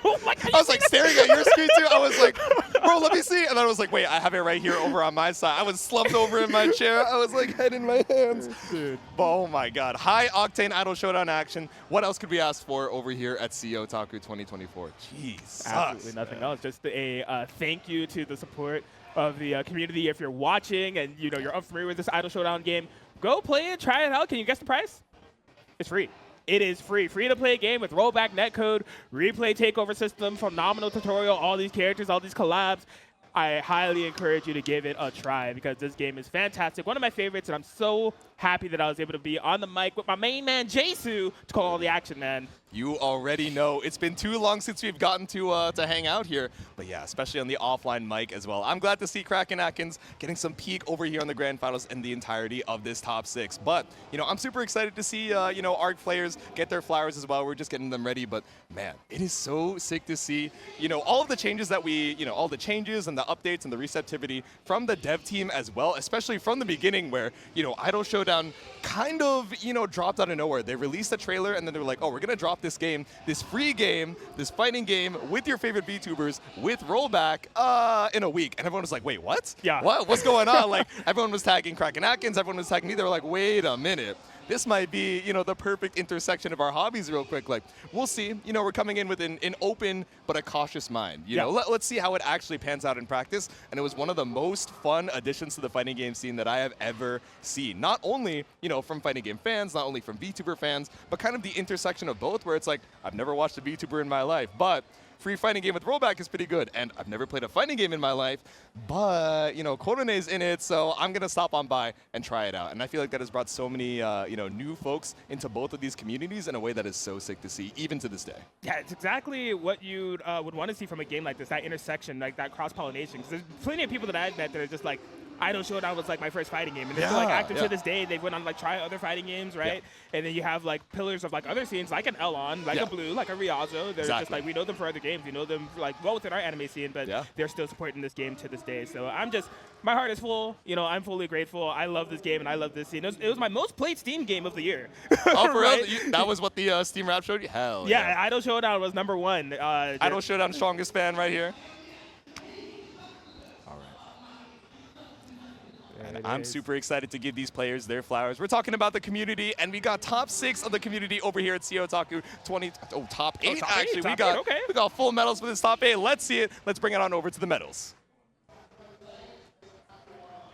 oh my God, I was like staring at your screen too. I was like, bro, let me see. And then I was like, wait, I have it right here over on my side. I was slumped over in my chair. I was like, head in my hands. Dude. Oh my God. High octane Idol Showdown action. What else could we ask for over here at CEOtaku 2024? Jeez. Absolutely nothing else. Just a thank you to the support of the community. If you're watching and you're unfamiliar with this Idol Showdown game, go play it, try it out. Can you guess the price? It's free. It is free. Free to play game with rollback netcode, replay takeover system, phenomenal tutorial, all these characters, all these collabs. I highly encourage you to give it a try because this game is fantastic. One of my favorites, and I'm so happy that I was able to be on the mic with my main man, Jasu, to call all the action, man. You already know. It's been too long since we've gotten to hang out here. But yeah, especially on the offline mic as well. I'm glad to see Kraken Atkins getting some peak over here on the Grand Finals and the entirety of this top 6. But, I'm super excited to see, ARC players get their flowers as well. We're just getting them ready. But, man, it is so sick to see, all of the changes that all the changes and the updates and the receptivity from the dev team as well, especially from the beginning where, Idol Showdown kind of, dropped out of nowhere. They released a trailer and then they were like, oh, we're going to drop this game, this free game, this fighting game with your favorite VTubers with rollback in a week. And everyone was like, wait, what? Yeah. What? What's going on? Like, everyone was tagging Kraken Atkins, everyone was tagging me. They were like, wait a minute. This might be, the perfect intersection of our hobbies real quick. Like, we'll see. We're coming in with an open but a cautious mind. Let's see how it actually pans out in practice. And it was one of the most fun additions to the fighting game scene that I have ever seen. Not only, from fighting game fans, not only from VTuber fans, but kind of the intersection of both where it's like, I've never watched a VTuber in my life, but free fighting game with rollback is pretty good. And I've never played a fighting game in my life, but, Korone is in it, so I'm going to stop on by and try it out. And I feel like that has brought so many, new folks into both of these communities in a way that is so sick to see, even to this day. Yeah, it's exactly what you would want to see from a game like this, that intersection, like that cross-pollination. Because there's plenty of people that I've met that are just like, Idol Showdown was like my first fighting game, and they're still like active to this day. They went on like try other fighting games, right? Yeah. And then you have like pillars of like other scenes, like an Elon, like a Bloo, like a Ryazo. They're just like, we know them for other games, we know them like well within our anime scene, but they're still supporting this game to this day. So my heart is full. I'm fully grateful. I love this game and I love this scene. It was my most played Steam game of the year. Oh, for real? That was what the Steam Wrap showed you? Hell yeah. Idol Showdown was #1. Idol Showdown strongest fan right here. And I'm super excited to give these players their flowers. We're talking about the community, and we got top 6 of the community over here at CEOtaku 20. Oh, top 8 top actually. 8, We got full medals for this top 8. Let's see it. Let's bring it on over to the medals.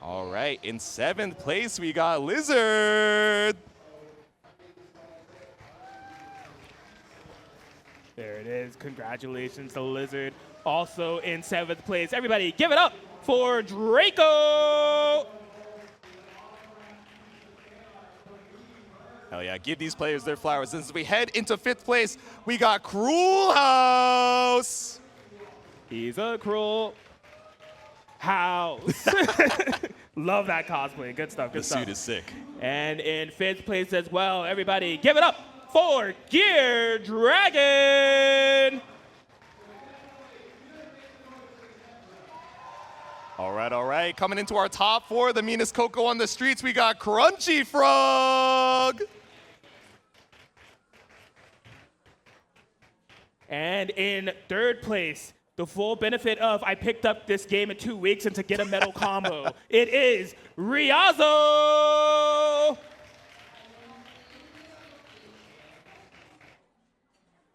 All right, in 7th place we got Lizard. There it is. Congratulations to Lizard. Also in 7th place. Everybody, give it up for Draco. Hell yeah, give these players their flowers. As we head into 5th place, we got Cruelhaus. He's a cruel house. Love that cosplay. Good stuff, good stuff. The suit is sick. And in 5th place as well, everybody give it up for Geardragon. All right. Coming into our top 4, the meanest Coco on the streets, we got Crunchyfrog. And in 3rd place, the full benefit of I picked up this game in 2 weeks and to get a medal combo, it is Ryazo.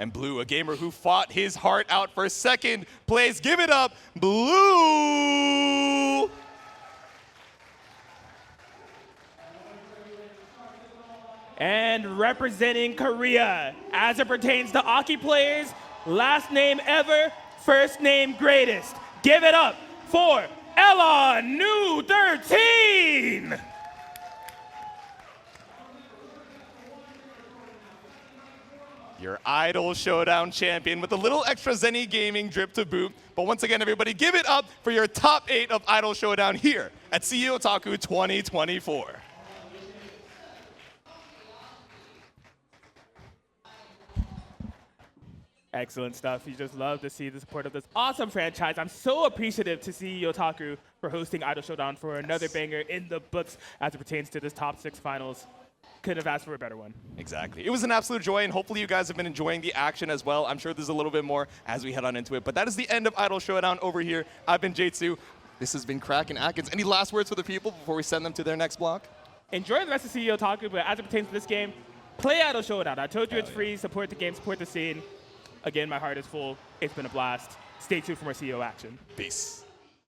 And Bloo, a gamer who fought his heart out for 2nd place. Give it up, Bloo! And representing Korea, as it pertains to Aki players, last name ever, first name greatest. Give it up for Elon New 13! Your Idol Showdown champion with a little extra Zenny Gaming drip to boot. But once again, everybody, give it up for your top 8 of Idol Showdown here at CEOtaku 2024. Excellent stuff. You just love to see the support of this awesome franchise. I'm so appreciative to CEOtaku for hosting Idol Showdown for another banger in the books as it pertains to this top 6 finals. couldn't have asked for a better one. Exactly. It was an absolute joy, and hopefully you guys have been enjoying the action as well. I'm sure there's a little bit more as we head on into it. But that is the end of Idol Showdown over here. I've been J2. This has been Kraken Atkins. Any last words for the people before we send them to their next block? Enjoy the rest of CEOtaku, but as it pertains to this game, play Idol Showdown. I told you it's free. Support the game, support the scene. Again, my heart is full. It's been a blast. Stay tuned for more CEO action. Peace.